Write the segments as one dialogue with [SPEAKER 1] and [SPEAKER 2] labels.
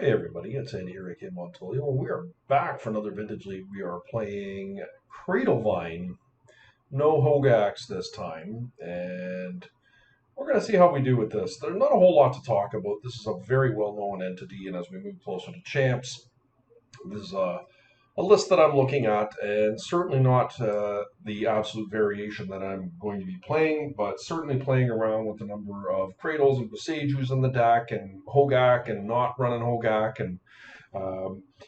[SPEAKER 1] Hey everybody, it's Andy here, aka Montolio, and we are back for another Vintage League. We are playing CradleVine, no Hogax this time, and we're going to see how we do with this. There's not a whole lot to talk about. This is a very well-known entity, and as we move closer to champs, this is a list that I'm looking at, and certainly not the absolute variation that I'm going to be playing, but certainly playing around with the number of Cradles and Besagus in the deck, and Hogak, and not running Hogak, and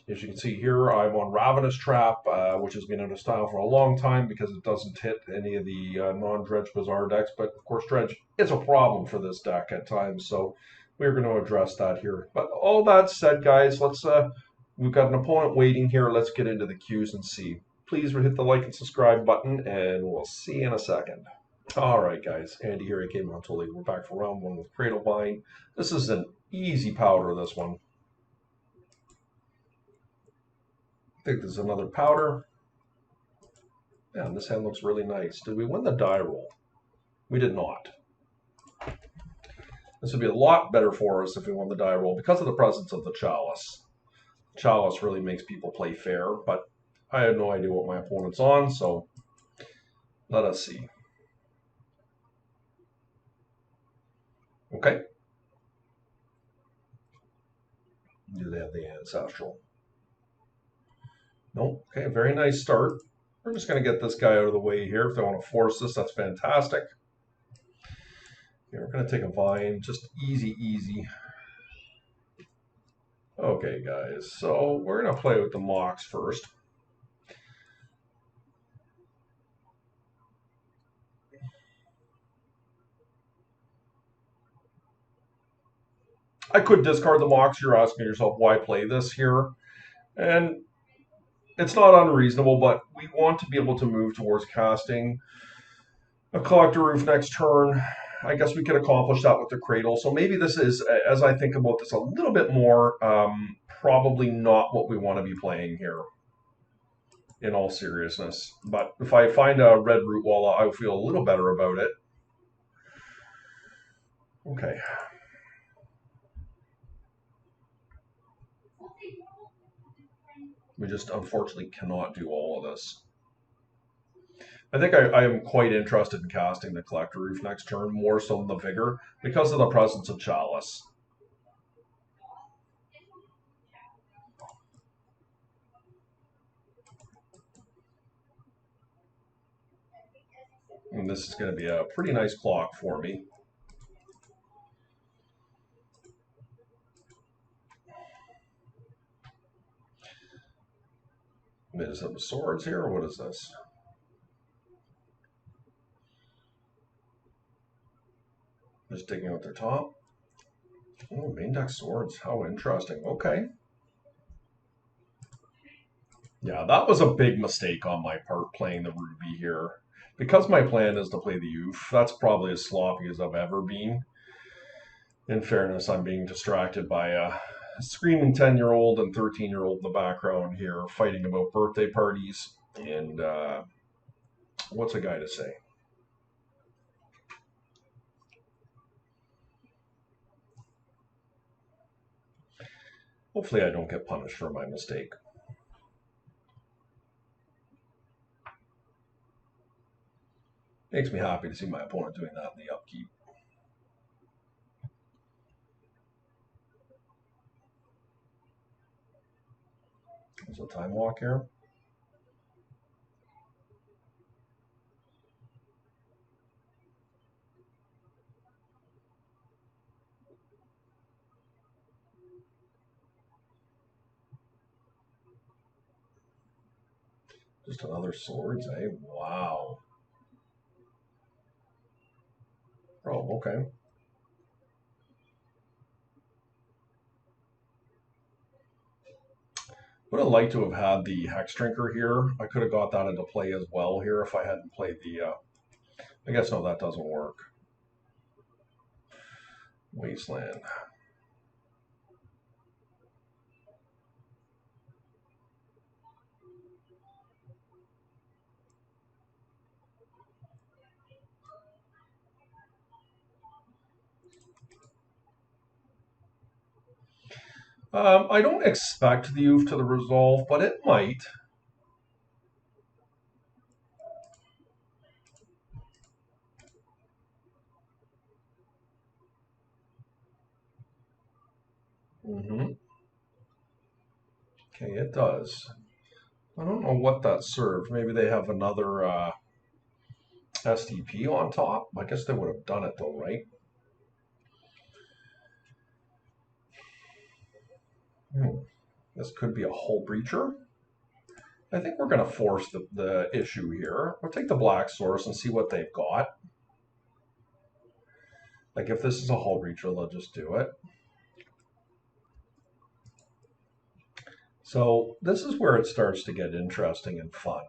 [SPEAKER 1] as you can see here, I'm on Ravenous Trap, which has been out of style for a long time because it doesn't hit any of the non-Dredge Bazaar decks, but of course Dredge is a problem for this deck at times, so we're going to address that here. But all that said, guys, we've got an opponent waiting here. Let's get into the queues and see. Please hit the like and subscribe button, and we'll see you in a second. All right, guys. Andy here, aka Montoli. We're back for round one with CradleVine. This is an easy powder, this one. I think there's another powder. Yeah, and this hand looks really nice. Did we win the die roll? We did not. This would be a lot better for us if we won the die roll because of the presence of the Chalice. Chalice really makes people play fair, but I had no idea what my opponent's on, so let us see. Okay. Do they have the Ancestral? Nope. Okay, very nice start. We're just going to get this guy out of the way here. If they want to force this, that's fantastic. Okay, we're going to take a Vine, just easy, easy. Okay, guys, so we're going to play with the Mox first. I could discard the Mox. You're asking yourself, why play this here? And it's not unreasonable, but we want to be able to move towards casting a Collector Roof next turn. I guess we could accomplish that with the Cradle. So maybe this is, as I think about this a little bit more, probably not what we want to be playing here, in all seriousness. But if I find a red Root Wall, I'll feel a little better about it. Okay. We just unfortunately cannot do all of this. I think I am quite interested in casting the Collector Roof next turn, more so than the Vigor, because of the presence of Chalice. And this is going to be a pretty nice clock for me. Is it swords here, or what is this? Just digging out their top. Oh, main deck swords. How interesting. Okay. Yeah, that was a big mistake on my part playing the Ruby here. Because my plan is to play the Oof, that's probably as sloppy as I've ever been. In fairness, I'm being distracted by a screaming 10-year-old and 13-year-old in the background here fighting about birthday parties. And what's a guy to say? Hopefully I don't get punished for my mistake. Makes me happy to see my opponent doing that in the upkeep. There's a time walk here. Just another swords, eh? Wow. Oh, okay. Would have liked to have had the Hex Drinker here. I could have got that into play as well here if I hadn't played the... I guess no, that doesn't work. Wasteland. I don't expect the Oof to the resolve, but it might. Mm-hmm. Okay, it does. I don't know what that served. Maybe they have another STP on top. I guess they would have done it though, right? This could be a hull breacher. I think we're going to force the issue here. We'll take the black source and see what they've got. Like if this is a hull breacher, they'll just do it. So this is where it starts to get interesting and fun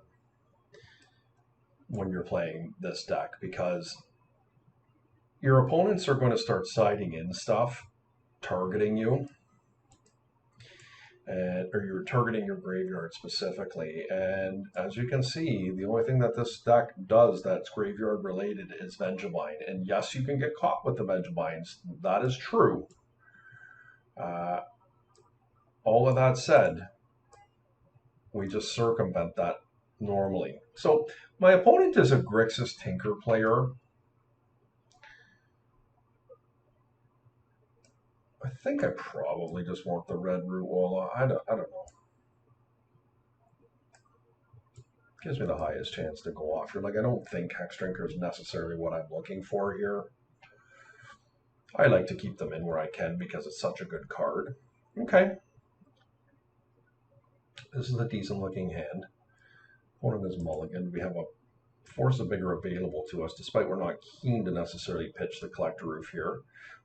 [SPEAKER 1] when you're playing this deck, because your opponents are going to start siding in stuff, targeting you, or you're targeting your graveyard specifically. And as you can see, the only thing that this deck does that's graveyard related is Vengevine. And yes, you can get caught with the Vengevines. That is true. All of that said, we just circumvent that normally. So my opponent is a Grixis Tinker player. I think I probably just want the red root wall. I don't know. Gives me the highest chance to go off here. Like, I don't think Hex Drinker is necessarily what I'm looking for here. I like to keep them in where I can because it's such a good card. Okay. This is a decent looking hand. Opponent is mulligan. We have a Force of Vigor available to us, despite we're not keen to necessarily pitch the Collector Roof here.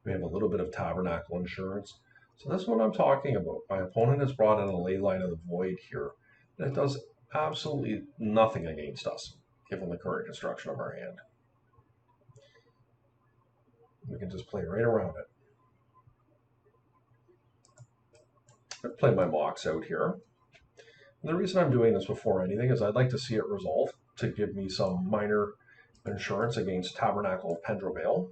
[SPEAKER 1] We have a little bit of Tabernacle Insurance. So this is what I'm talking about. My opponent has brought in a Leyline of the Void here. And it does absolutely nothing against us, given the current construction of our hand. We can just play right around it. I'm going to play my Mox out here. And the reason I'm doing this before anything is I'd like to see it resolve to give me some minor insurance against Tabernacle of Pendrevale.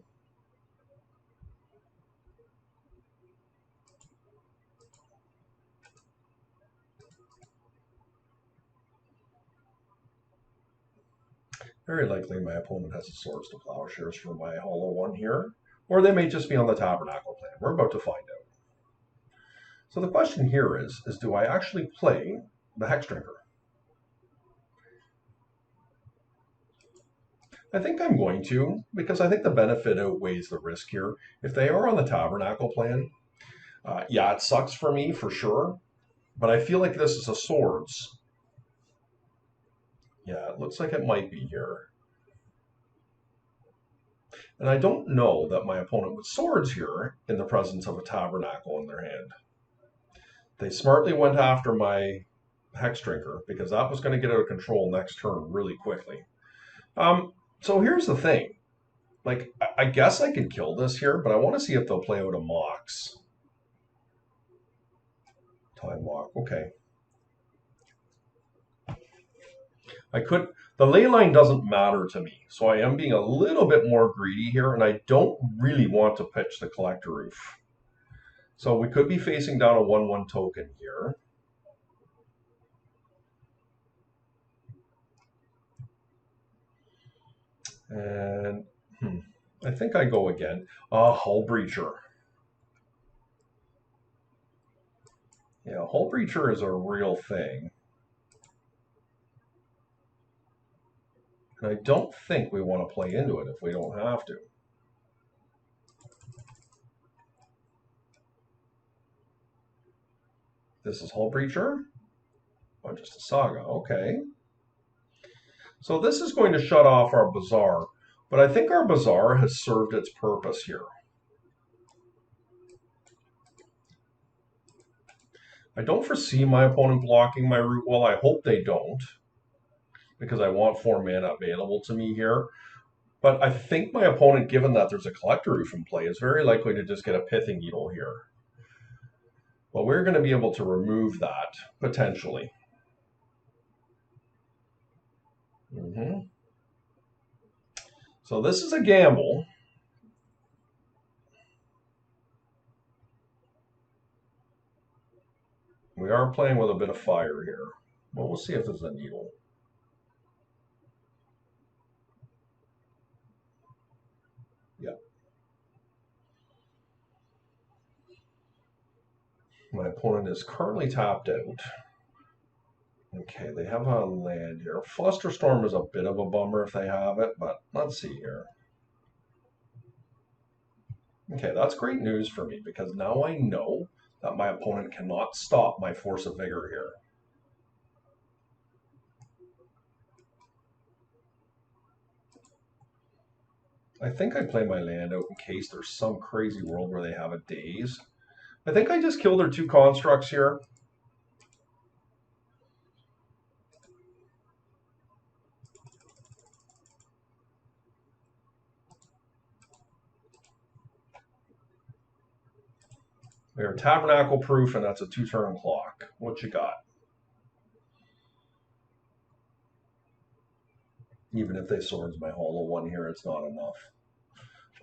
[SPEAKER 1] Very likely my opponent has a Swords to Plowshares for my hollow one here. Or they may just be on the Tabernacle plan. We're about to find out. So the question here is do I actually play the Hex Drinker? I think I'm going to, because I think the benefit outweighs the risk here. If they are on the Tabernacle plan, yeah, it sucks for me for sure. But I feel like this is a Swords. Yeah, it looks like it might be here. And I don't know that my opponent with Swords here in the presence of a Tabernacle in their hand. They smartly went after my Hex Drinker because that was going to get out of control next turn really quickly. So here's the thing. Like, I guess I could kill this here, but I want to see if they'll play out a Mox. Time Lock, okay. I could, the ley line doesn't matter to me, so I am being a little bit more greedy here, and I don't really want to pitch the Collector Roof. So we could be facing down a 1/1 token here. And I think I go again. Hull Breacher. Yeah, Hull Breacher is a real thing. And I don't think we want to play into it if we don't have to. This is Hull Breacher? Oh, just a Saga, okay. So this is going to shut off our Bazaar, but I think our Bazaar has served its purpose here. I don't foresee my opponent blocking my root wall. I hope they don't, because I want 4 mana available to me here. But I think my opponent, given that there's a Collector Roof in play, is very likely to just get a Pithing Needle here. Well, we're going to be able to remove that, potentially. So this is a gamble. We are playing with a bit of fire here. Well, we'll see if there's a needle. Yep. My opponent is currently tapped out. Okay, they have a land here. Flusterstorm is a bit of a bummer if they have it, but let's see here. Okay, that's great news for me because now I know that my opponent cannot stop my Force of Vigor here. I think I play my land out in case there's some crazy world where they have a daze. I think I just killed their 2 constructs here. They're tabernacle proof, and that's a 2-turn clock. What you got? Even if they swords my hollow one here, it's not enough.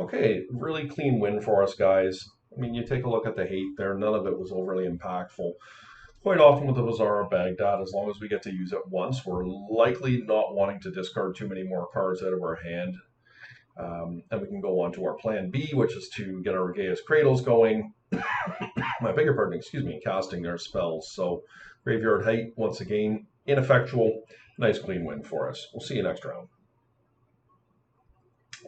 [SPEAKER 1] Okay, really clean win for us, guys. I mean, you take a look at the hate there. None of it was overly impactful. Quite often with the Bazaar of Baghdad, as long as we get to use it once, we're likely not wanting to discard too many more cards out of our hand. And we can go on to our plan B, which is to get our Gaius Cradles going. I beg your pardon, excuse me, casting their spells. So Graveyard Height, once again, ineffectual. Nice clean win for us. We'll see you next round.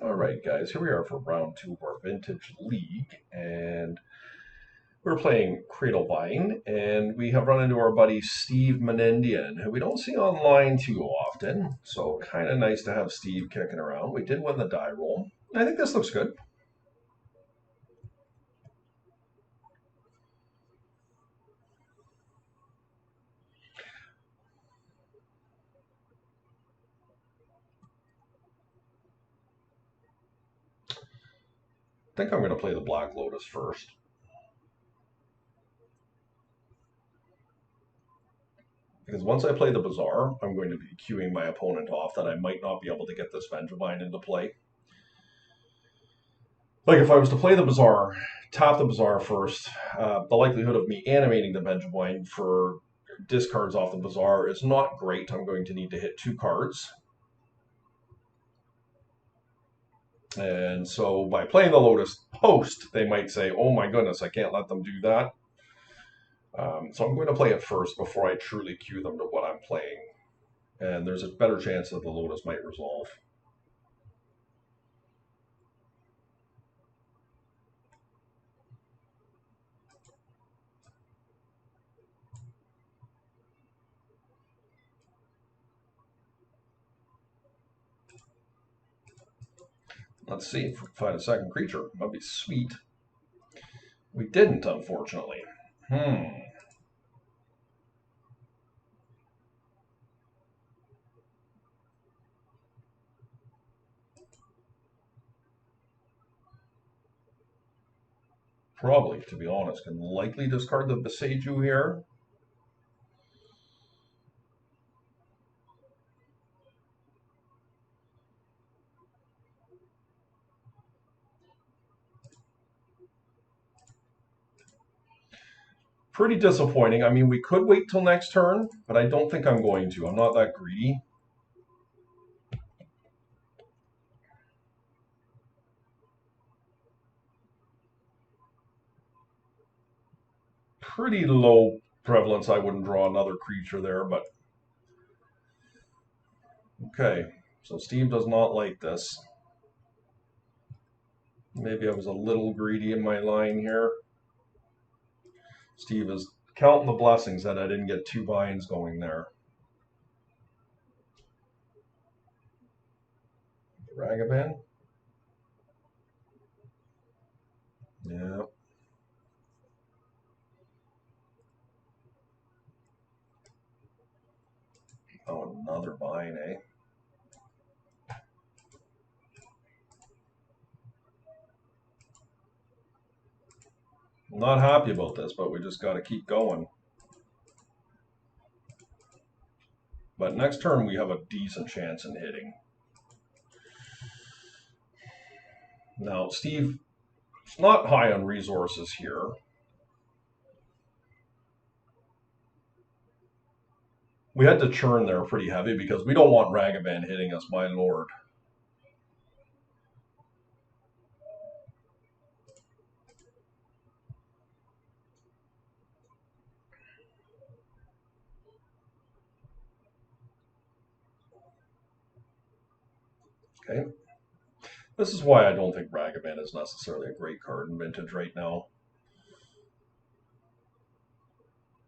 [SPEAKER 1] All right, guys, here we are for round 2 of our Vintage League. And we're playing CradleVine, and we have run into our buddy Steve Menendian, who we don't see online too often. So kind of nice to have Steve kicking around. We did win the die roll. I think this looks good. I think I'm going to play the Black Lotus first. Because once I play the Bazaar, I'm going to be queuing my opponent off that I might not be able to get this Vengevine into play. Like if I was to play the Bazaar, tap the Bazaar first, the likelihood of me animating the Vengevine for discards off the Bazaar is not great. I'm going to need to hit 2 cards. And so by playing the Lotus post, they might say, oh my goodness, I can't let them do that. So I'm going to play it first before I truly cue them to what I'm playing. And there's a better chance that the Lotus might resolve. Let's see if we can find a second creature. That'd be sweet. We didn't, unfortunately. Probably, to be honest, can likely discard the Beseiju here. Pretty disappointing. I mean, we could wait till next turn, but I don't think I'm going to. I'm not that greedy. Pretty low prevalence. I wouldn't draw another creature there, but okay. So Steve does not like this. Maybe I was a little greedy in my line here. Steve is counting the blessings that I didn't get 2 binds going there. Ragavan? Yeah. Oh, another bind, eh? I'm not happy about this, but we just got to keep going. But next turn we have a decent chance in hitting. Now, Steve is not high on resources here. We had to churn there pretty heavy because we don't want Ragavan hitting us, my lord. Okay. This is why I don't think Ragavan is necessarily a great card in Vintage right now.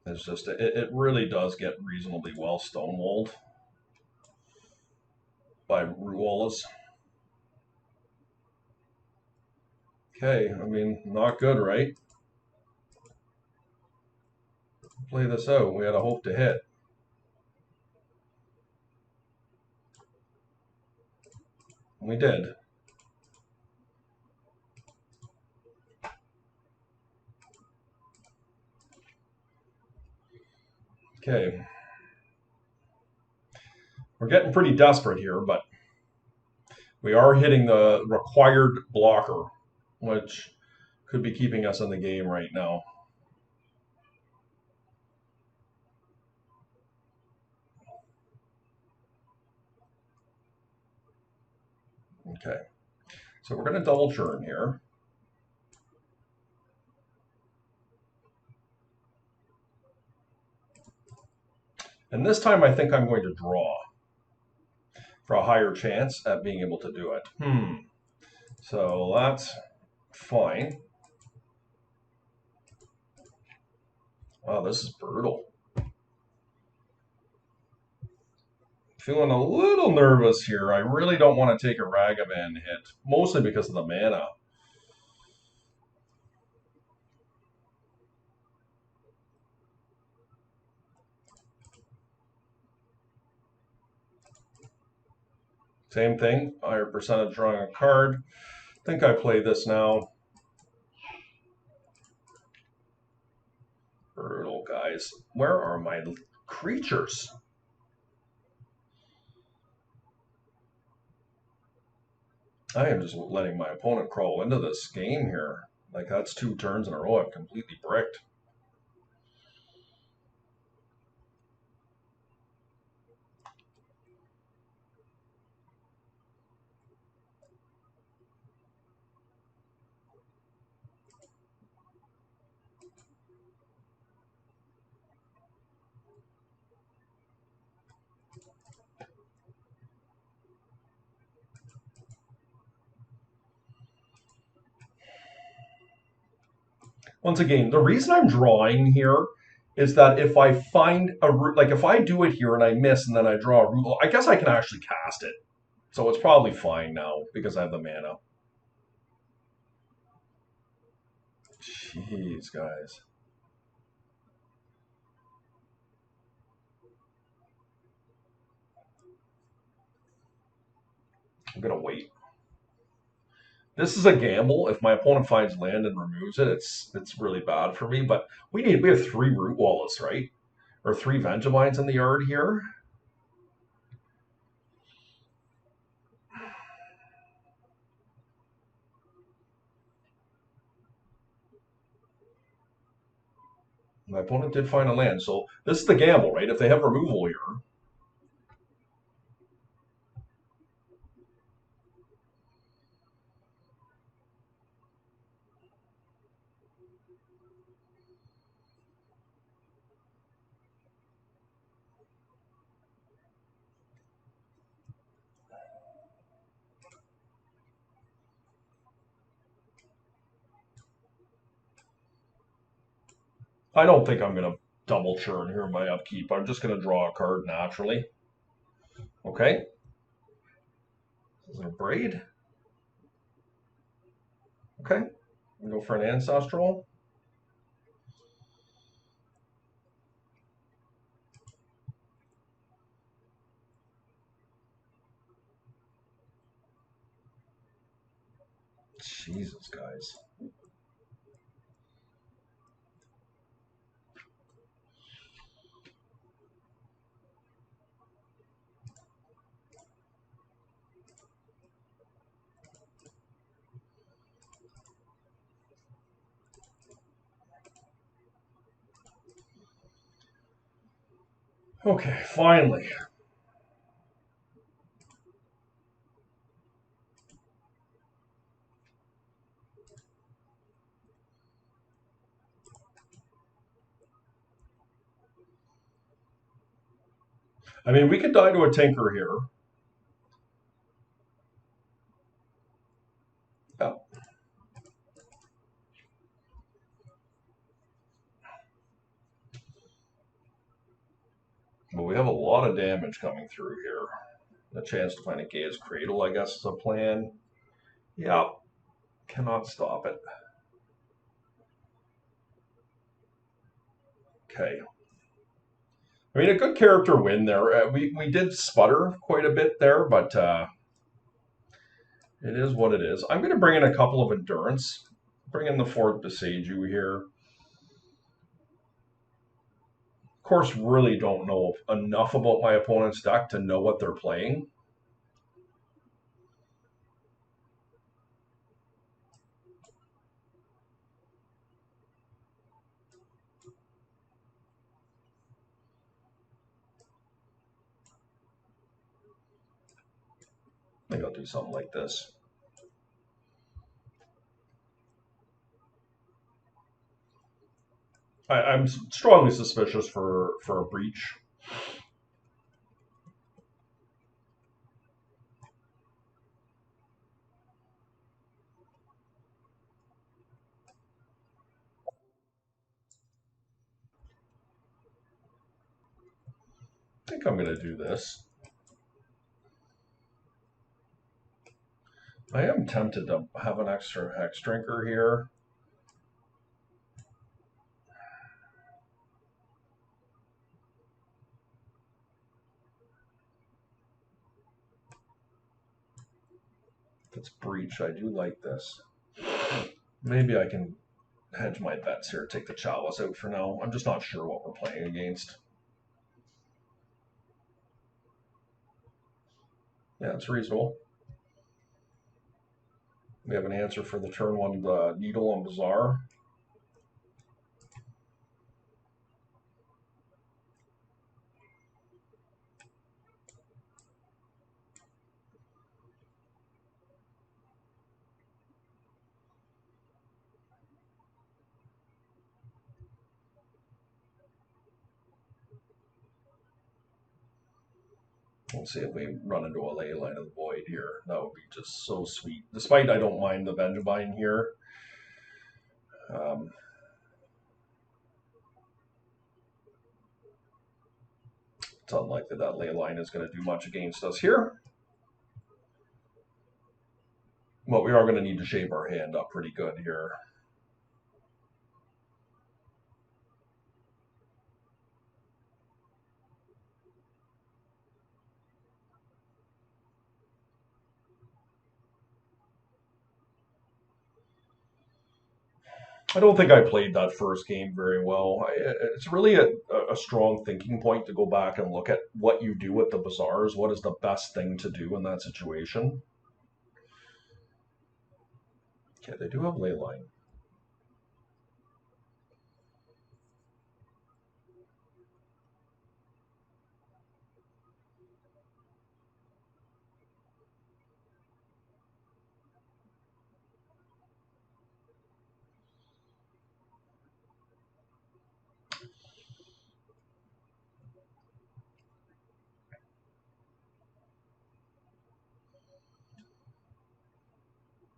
[SPEAKER 1] It's just, it really does get reasonably well stonewalled by Ruolas. Okay, I mean, not good, right? Play this out. We had a hope to hit. We did. Okay. We're getting pretty desperate here, but we are hitting the required blocker, which could be keeping us in the game right now. Okay. So we're going to double churn here. And this time I think I'm going to draw for a higher chance at being able to do it. So that's fine. Wow, this is brutal. Feeling a little nervous here. I really don't want to take a Ragavan hit, mostly because of the mana. Same thing, higher percentage drawing a card. I think I play this now. Brutal, guys. Where are my creatures? I am just letting my opponent crawl into this game here. Like, that's 2 turns in a row I've completely bricked. Once again, the reason I'm drawing here is that if I find a like if I do it here and I miss and then I draw a root, I guess I can actually cast it. So it's probably fine now because I have the mana. Jeez, guys. I'm gonna wait. This is a gamble. If my opponent finds land and removes it, it's really bad for me. But we have 3 root walls, right? Or 3 Vengemines in the yard here. My opponent did find a land, so this is the gamble, right? If they have removal here, I don't think I'm going to double churn here in my upkeep. I'm just going to draw a card naturally. Okay. Is it a braid? Okay. We'll go for an ancestral. Jesus, guys. Okay, finally. I mean, we could die to a tinker here. Yeah. But we have a lot of damage coming through here. A chance to find a Gaia's Cradle, I guess, is a plan. Yeah, cannot stop it. Okay. I mean, a good character win there. We did sputter quite a bit there, but it is what it is. I'm going to bring in a couple of Endurance. Bring in the 4th Beseiju here. Of course, really don't know enough about my opponent's deck to know what they're playing. I think I'll do something like this. I'm strongly suspicious for a breach. I think I'm going to do this. I am tempted to have an extra Hex Drinker here. If it's breach, I do like this. Maybe I can hedge my bets here, take the Chalice out for now. I'm just not sure what we're playing against. Yeah, it's reasonable. We have an answer for the turn 1 Needle on Bazaar. We'll see if we run into a Leyline of the Void here. That would be just so sweet. Despite I don't mind the Vengevine here. It's unlikely that Leyline is going to do much against us here. But we are going to need to shape our hand up pretty good here. I don't think I played that first game very well. It's really a strong thinking point to go back and look at what you do with the Bazaars. What is the best thing to do in that situation? Okay, they do have Leyline.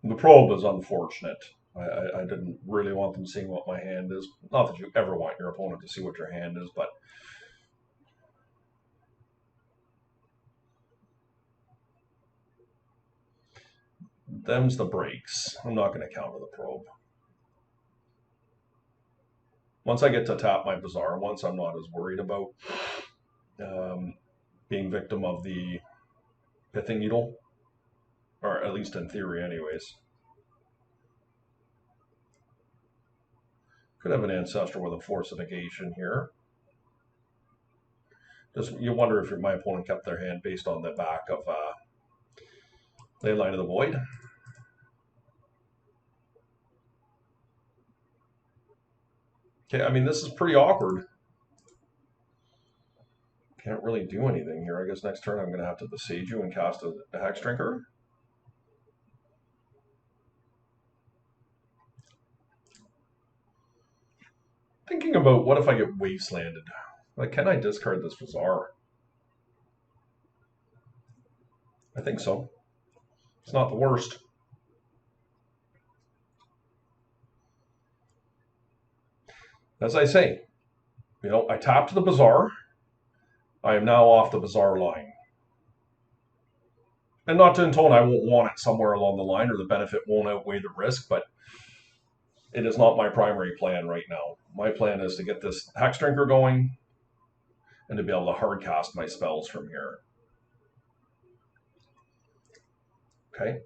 [SPEAKER 1] The probe is unfortunate. I didn't really want them seeing what my hand is. Not that you ever want your opponent to see what your hand is, but them's the breaks. I'm not going to counter the probe. Once I get to tap my Bazaar once, I'm not as worried about being victim of the Pithing Needle, or at least in theory anyways. Could have an Ancestor with a Force of Negation here. Just you wonder if my opponent kept their hand based on the back of Leyline of the Void. Okay, I mean, this is pretty awkward. Can't really do anything here. I guess next turn I'm going to have to besiege you and cast a Hex Drinker. Thinking about what if I get wastelanded? Like, can I discard this Bazaar? I think so. It's not the worst. As I say, you know, I tapped the Bazaar. I am now off the Bazaar line. And not to intone I won't want it somewhere along the line or the benefit won't outweigh the risk, but it is not my primary plan right now. My plan is to get this Hex Drinker going and to be able to hard cast my spells from here. Okay.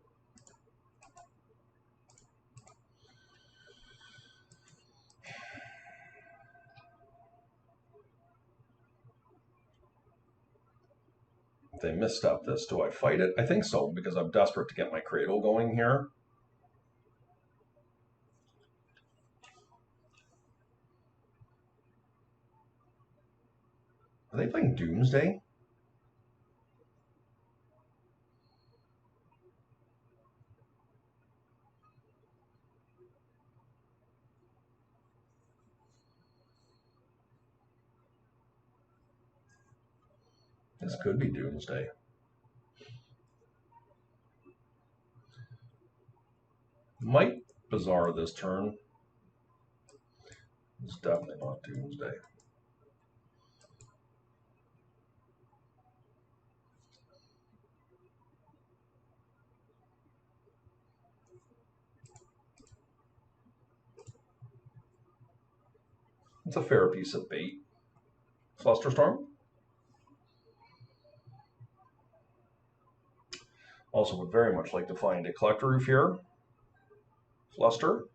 [SPEAKER 1] If they misstep this, do I fight it? I think so, because I'm desperate to get my Cradle going here. Are they playing Doomsday? This could be Doomsday. Might Bazaar this turn. It's definitely not Doomsday. It's a fair piece of bait. Flusterstorm. Also would very much like to find a Collector Roof here. Fluster.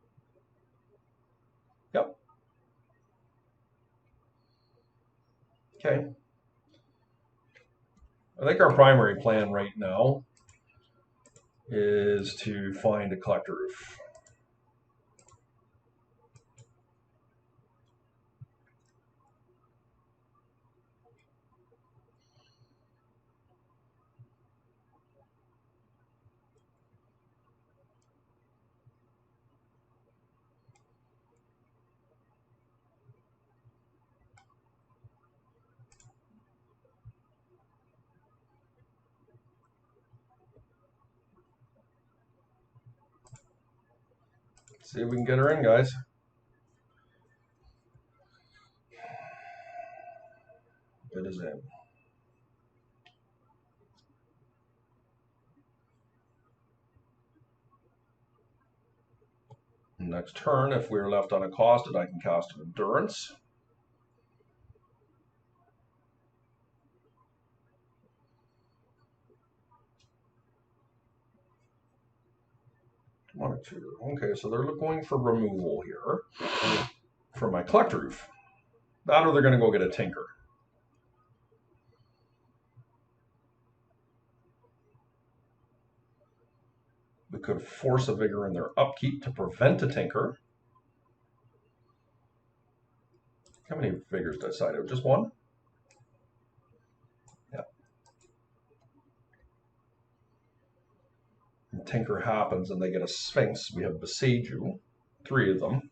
[SPEAKER 1] Yep. Okay. I think our primary plan right now is to find a Collector Roof. See if we can get her in, guys. It is in. Next turn, if we're left unaccosted, I can cast an Endurance. One or two. Okay, so they're going for removal here for my Collector Roof. That or they're going to go get a Tinker. We could force a Vigor in their upkeep to prevent a Tinker. How many Vigors did I side out? Just one? Yeah. And Tinker happens and they get a Sphinx. We have Besiege You. 3 of them.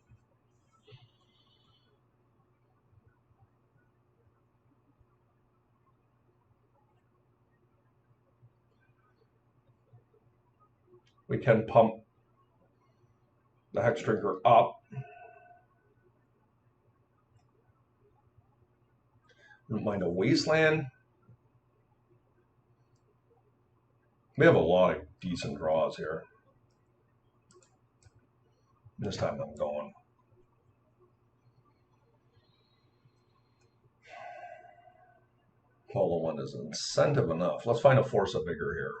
[SPEAKER 1] We can pump the Hex Drinker up. Don't mind a Wasteland. We have a lot of decent draws here. This time I'm going. Hollow one is incentive enough. Let's find a Force of Vigor here.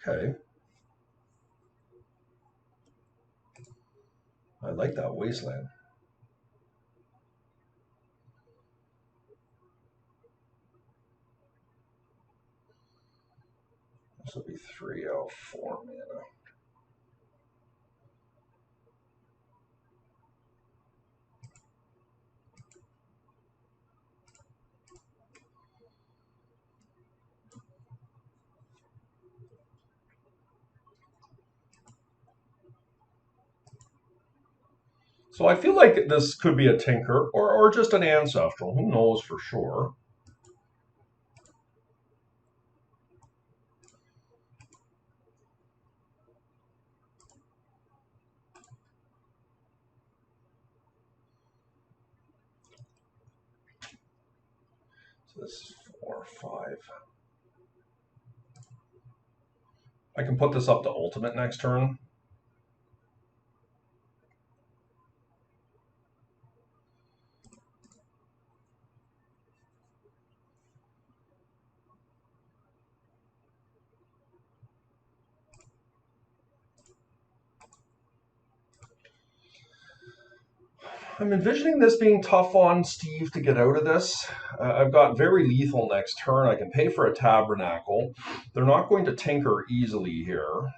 [SPEAKER 1] Okay. I like that Wasteland. This will be 3 out of 4 mana. So I feel like this could be a Tinker or just an Ancestral. Who knows for sure. So this is 4, 5. I can put this up to Ultimate next turn. I'm envisioning this being tough on Steve to get out of this. I've got very lethal next turn. I can pay for a Tabernacle. They're not going to Tinker easily here.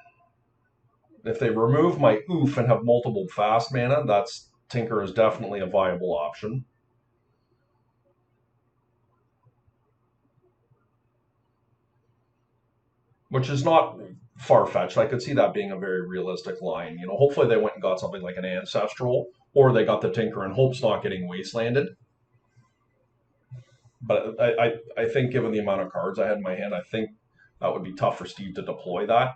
[SPEAKER 1] If they remove my Oof and have multiple fast mana, that's Tinker is definitely a viable option. Which is not far-fetched. I could see that being a very realistic line. You know, hopefully they went and got something like an Ancestral, or they got the Tinker and Hope's not getting wastelanded. But I think given the amount of cards I had in my hand, I think that would be tough for Steve to deploy that.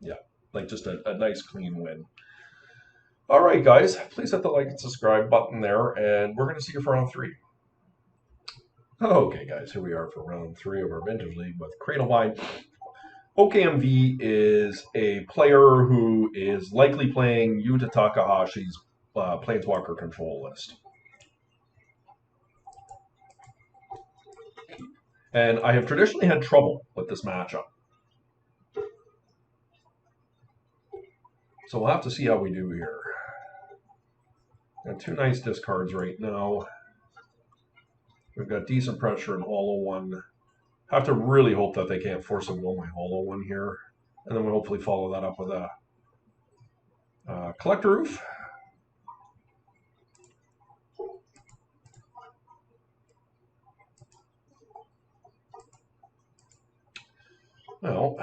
[SPEAKER 1] Yeah, like just a nice clean win. All right, guys, please hit the like and subscribe button there, and we're going to see you for round 3. Okay, guys, here we are for round 3 of our Vintage League with CradleVine. OKMV is a player who is likely playing Yuta Takahashi's Planeswalker control list. And I have traditionally had trouble with this matchup. So we'll have to see how we do here. Got 2 nice discards right now. We've got decent pressure in Hollow One. Have to really hope that they can't force a will my Hollow One here. And then we'll hopefully follow that up with a Collector Roof. Well,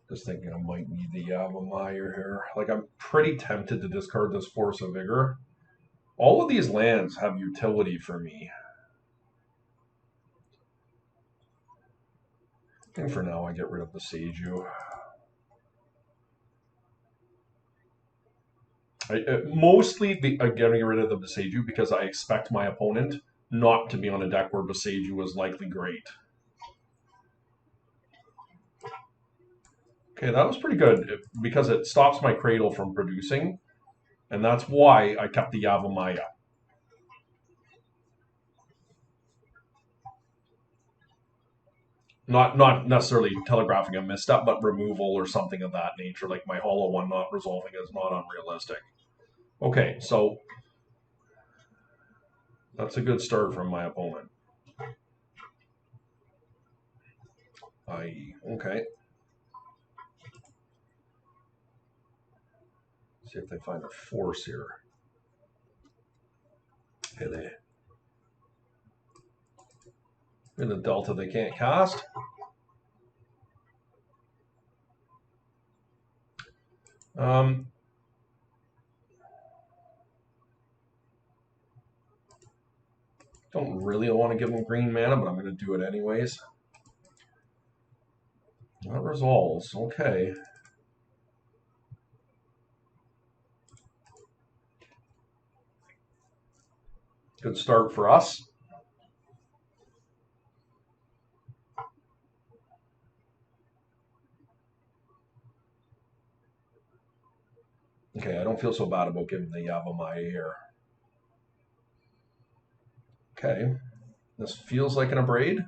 [SPEAKER 1] just thinking I might need the Yavimaya here. Like, I'm pretty tempted to discard this Force of Vigor. All of these lands have utility for me. I think for now I get rid of the Seiju. Mostly I'm getting rid of the Beseiju because I expect my opponent not to be on a deck where Beseiju is likely great. Okay, that was pretty good because it stops my Cradle from producing, and that's why I kept the Yavimaya. Not necessarily telegraphing a misstep, but removal or something of that nature, like my Hollow One not resolving is not unrealistic. Okay, so that's a good start from my opponent. Okay. See if they find a force here. Okay, in the Delta they can't cast. Don't really want to give them green mana, but I'm going to do it anyways. That resolves. Okay. Good start for us. Okay, I don't feel so bad about giving the Yavimaya here. Okay. This feels like an Abrade.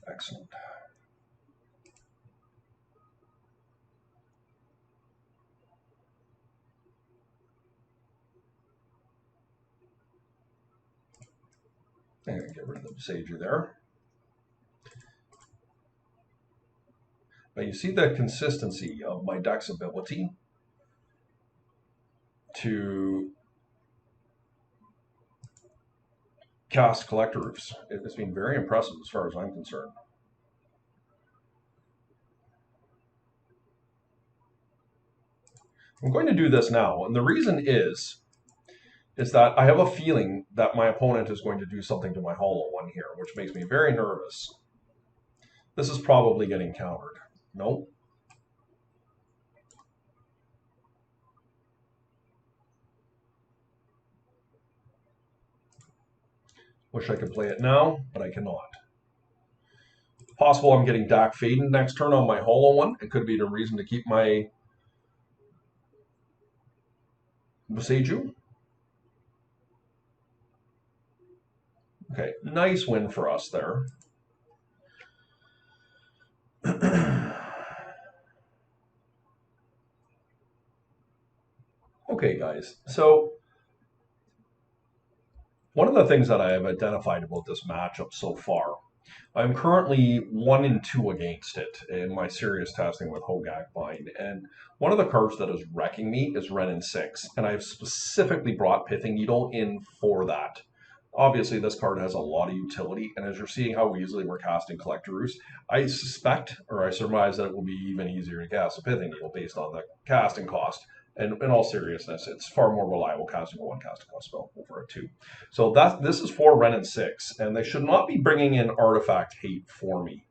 [SPEAKER 1] Excellent. I'm going to get rid of the Besaiger there. But you see the consistency of my deck's ability to cast Collector Roofs. It's been very impressive as far as I'm concerned. I'm going to do this now, and the reason is that I have a feeling that my opponent is going to do something to my hollow one here, which makes me very nervous. This is probably getting countered. Nope. Wish I could play it now, but I cannot. Possible I'm getting Dak Faden next turn on my hollow one. It could be the reason to keep my Besaiger. Okay, nice win for us there. Okay, guys, so one of the things that I have identified about this matchup so far, I'm currently 1-2 against it in my serious testing with Hogak Bind, and one of the cards that is wrecking me is Renin 6, and I've specifically brought Pithing Needle in for that. Obviously, this card has a lot of utility, and as you're seeing how easily we're casting Collector Roost, I suspect, or I surmise that it will be even easier to cast a Pithing Needle based on the casting cost. And in all seriousness, it's far more reliable casting a 1 casting cost spell over a 2. So this is for Renin 6, and they should not be bringing in Artifact Hate for me.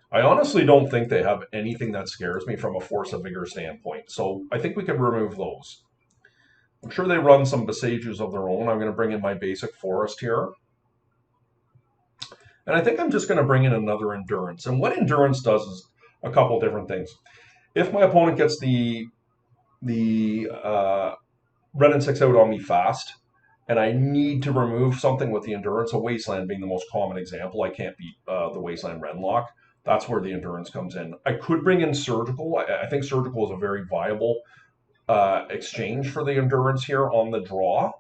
[SPEAKER 1] I honestly don't think they have anything that scares me from a Force of Vigor standpoint, so I think we can remove those. I'm sure they run some Besages of their own. I'm going to bring in my basic Forest here. And I think I'm just going to bring in another Endurance. And what Endurance does is a couple different things. If my opponent gets the Renin 6 out on me fast, and I need to remove something with the Endurance, a Wasteland being the most common example, I can't beat the Wasteland Renlock. That's where the Endurance comes in. I could bring in Surgical. I think Surgical is a very viable exchange for the Endurance here on the draw,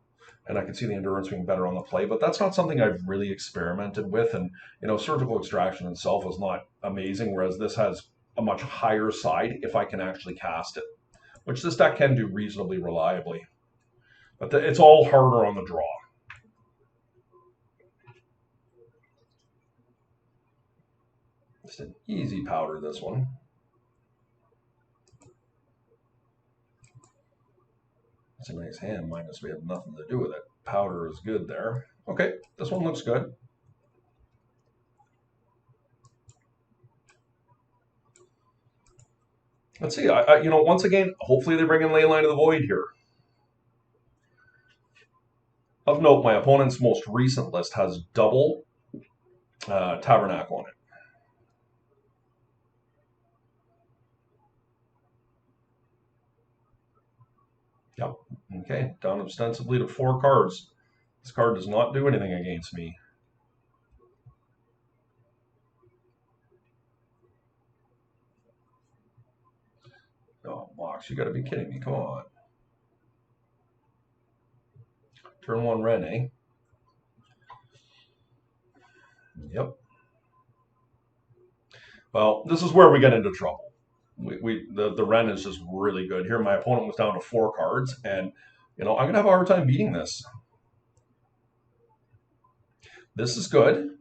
[SPEAKER 1] and I can see the Endurance being better on the play, but that's not something I've really experimented with. And Surgical Extraction itself is not amazing, whereas this has a much higher side if I can actually cast it, which this deck can do reasonably reliably. But it's all harder on the draw. Just an easy powder, this one. It's a nice hand, minus we have nothing to do with it. Powder is good there. Okay, this one looks good. Let's see. Once again, hopefully they bring in Leyline of the Void here. Of note, my opponent's most recent list has double Tabernacle on it. Yep. Okay, down ostensibly to 4 cards. This card does not do anything against me. Oh, Mox, you got to be kidding me. Come on. Turn 1 Ren, eh? Yep. Well, this is where we get into trouble. The Ren is just really good. Here, my opponent was down to 4 cards, and I'm going to have a hard time beating this. This is good.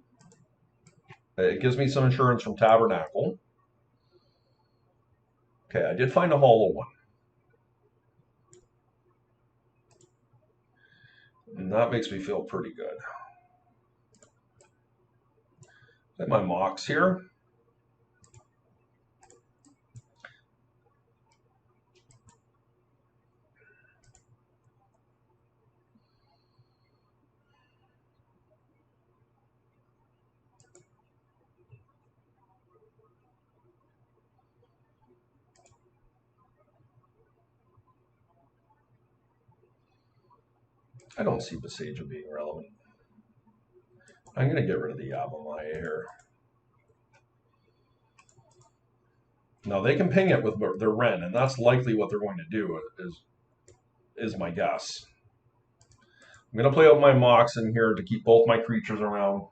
[SPEAKER 1] It gives me some insurance from Tabernacle. Okay, I did find a hollow one. And that makes me feel pretty good. Get my Mox here. I don't see Besaiger being relevant. I'm going to get rid of the Yavimaya here. Now, they can ping it with their Ren, and that's likely what they're going to do, is my guess. I'm going to play out my Mox in here to keep both my creatures around.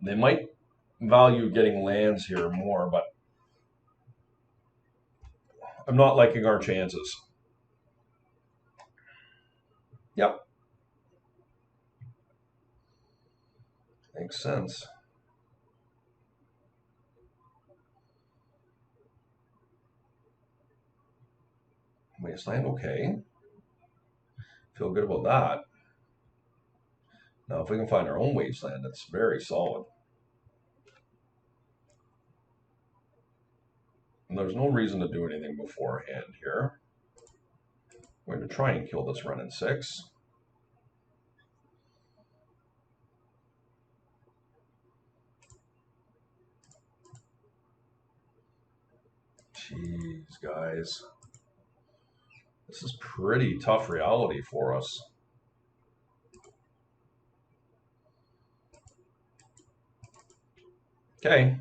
[SPEAKER 1] They might value getting lands here more, but I'm not liking our chances. Yep. Makes sense. Wasteland, okay. Feel good about that. Now, if we can find our own wasteland, that's very solid. And there's no reason to do anything beforehand here. We're going to try and kill this run in 6. Jeez, guys. This is pretty tough reality for us. Okay.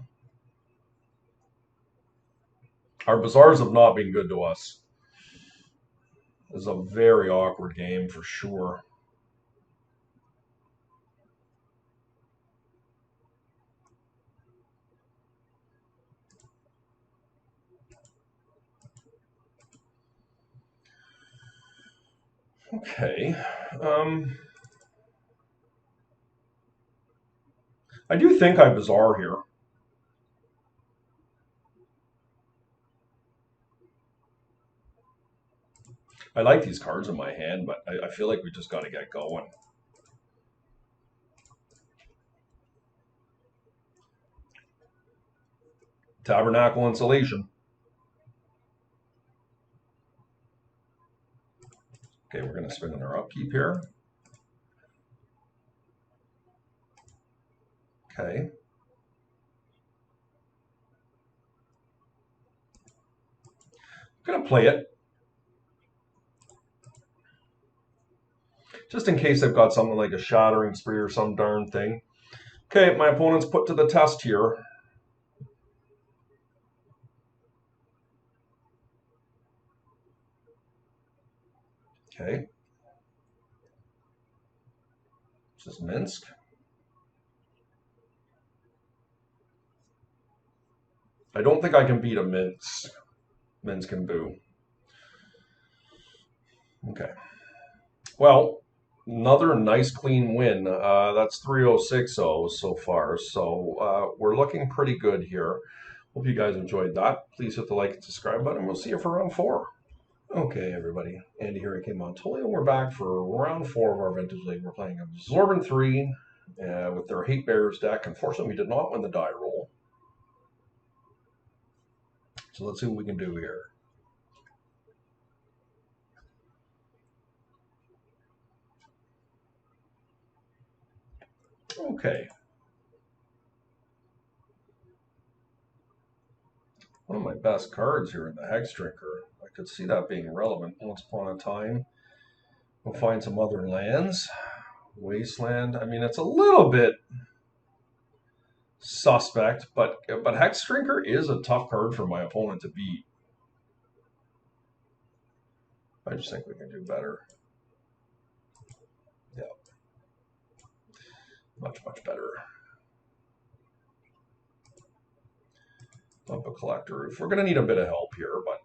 [SPEAKER 1] Our bazaars have not been good to us. This is a very awkward game for sure. Okay. I do think I bazaar here. I like these cards in my hand, but I feel like we just got to get going. Tabernacle Insulation. Okay, we're going to spin in our upkeep here. Okay. I'm going to play it. Just in case they've got something like a Shattering Spree or some darn thing. Okay, my opponent's put to the test here. Okay. This is Minsk. I don't think I can beat a Minsk and Boo. Okay. Well, another nice clean win. That's 3060 so far. So we're looking pretty good here. Hope you guys enjoyed that. Please hit the like and subscribe button. We'll see you for round 4. Okay, everybody. Andy here at Montoya. We're back for round 4 of our Vintage League. We're playing Absorbent 3 with their Hate Bearers deck. Unfortunately, we did not win the die roll. So let's see what we can do here. Okay. One of my best cards here in the Hex Drinker. I could see that being relevant once upon a time. We'll find some other lands. Wasteland. I mean, it's a little bit suspect, but Hex Drinker is a tough card for my opponent to beat. I just think we can do better. Yeah. Much, much better. Dump a Collector Roof. We're going to need a bit of help here, but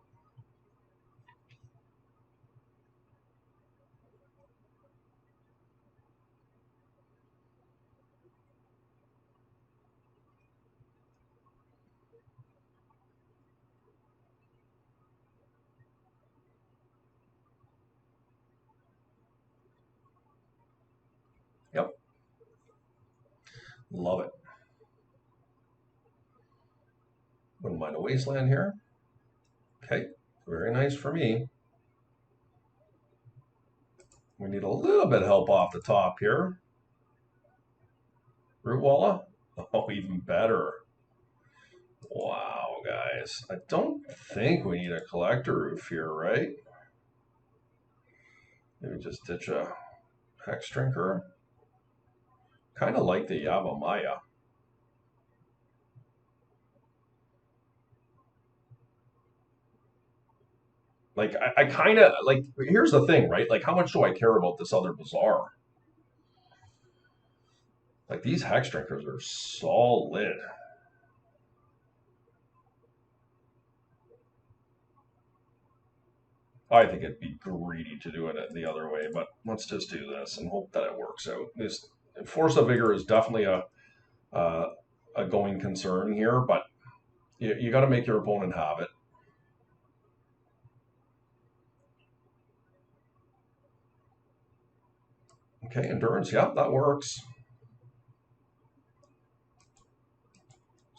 [SPEAKER 1] yep. Love it. Wouldn't mind a Wasteland here. Okay, very nice for me. We need a little bit of help off the top here. Root Walla? Oh, even better. Wow, guys. I don't think we need a Collector Roof here, right? Maybe just ditch a Hex Drinker. Kind of like the Yavimaya. Like, I kind of, like, here's the thing, right? Like, how much do I care about this other bazaar? Like, these hex drinkers are solid. I think it'd be greedy to do it the other way, but let's just do this and hope that it works out. This Force of Vigor is definitely uh, a going concern here, but you got to make your opponent have it. Okay, Endurance, yeah, that works.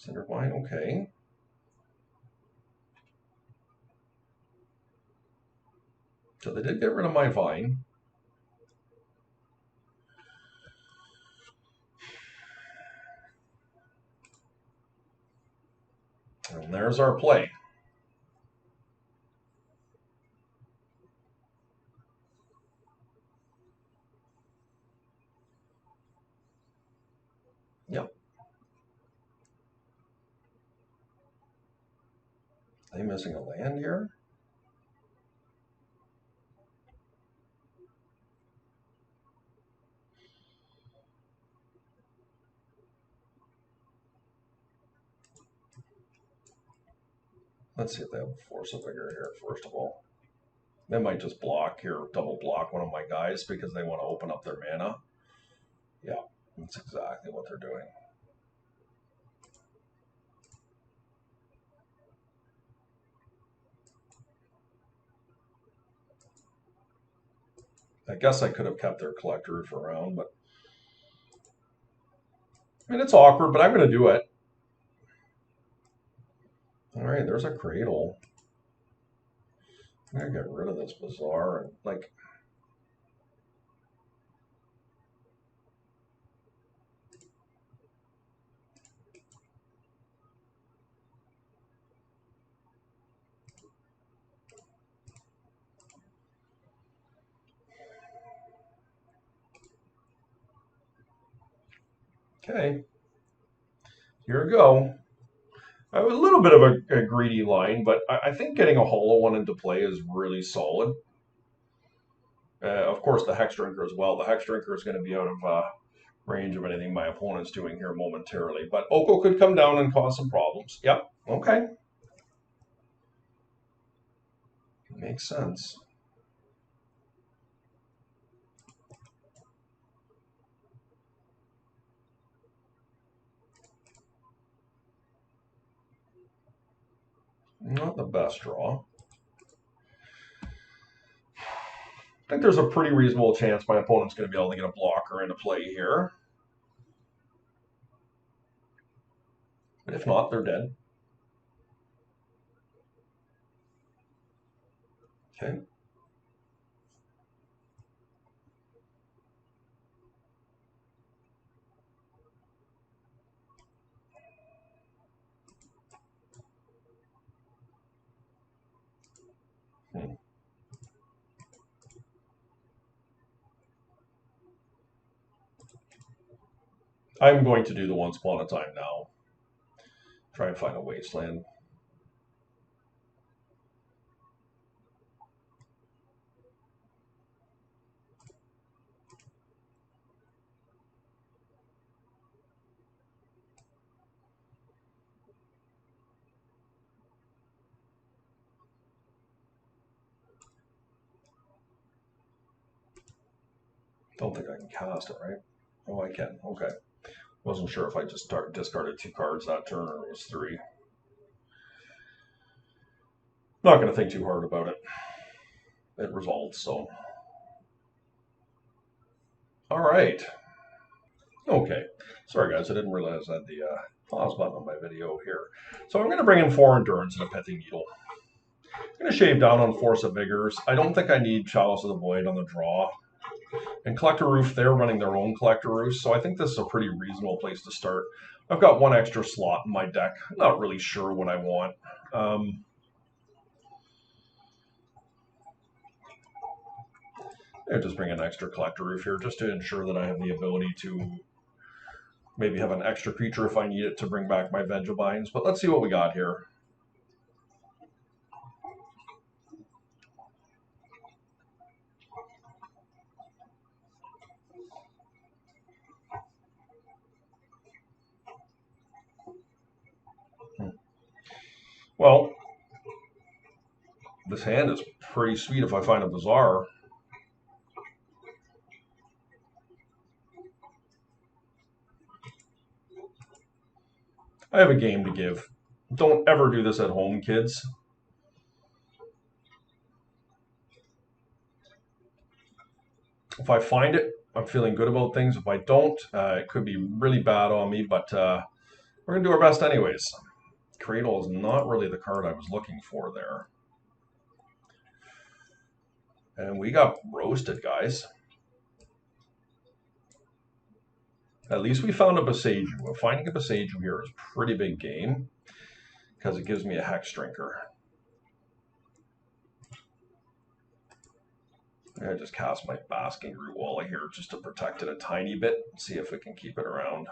[SPEAKER 1] Cindervine, okay. So they did get rid of my vine. And there's our play. Yep. Are they missing a land here? Let's see if they have a Force of Vigor here, first of all. They might just block here, double block one of my guys because they want to open up their mana. Yeah, that's exactly what they're doing. I guess I could have kept their Collector Roof around, but I mean, it's awkward, but I'm going to do it. All right, there's a Cradle. I'm going to get rid of this Bazaar and, like, okay, here we go. A little bit of a greedy line, but I think getting a hollow one into play is really solid. Of course, the Hex Drinker as well. The Hex Drinker is going to be out of range of anything my opponent's doing here momentarily. But Oko could come down and cause some problems. Yep, okay. Makes sense. Not the best draw. I think there's a pretty reasonable chance my opponent's going to be able to get a blocker into play here. But if not, they're dead. Okay. I'm going to do the Once Upon a Time now. Try and find a wasteland. Don't think I can cast it, right? Oh, I can. Okay. Wasn't sure if I just discarded 2 cards that turn or it was 3. Not going to think too hard about it. It resolves, so. All right. Okay. Sorry, guys. I didn't realize I had the pause button on my video here. So I'm going to bring in 4 Endurance and a Pithing Needle. I'm going to shave down on Force of Vigors. I don't think I need Chalice of the Void on the draw. And Collector Roof, they're running their own Collector Roof, so I think this is a pretty reasonable place to start. I've got 1 extra slot in my deck. I'm not really sure what I want. I'll just bring an extra Collector Roof here just to ensure that I have the ability to maybe have an extra creature if I need it to bring back my Vengevines. But let's see what we got here. Well, this hand is pretty sweet if I find a bizarre. I have a game to give. Don't ever do this at home, kids. If I find it, I'm feeling good about things. If I don't, it could be really bad on me, but we're going to do our best anyways. Cradle is not really the card I was looking for there. And we got roasted, guys. At least we found a Boseiju. Finding a Boseiju here is a pretty big game because it gives me a Hex Drinker. I just cast my Basking Root Walla here just to protect it a tiny bit. See if we can keep it around.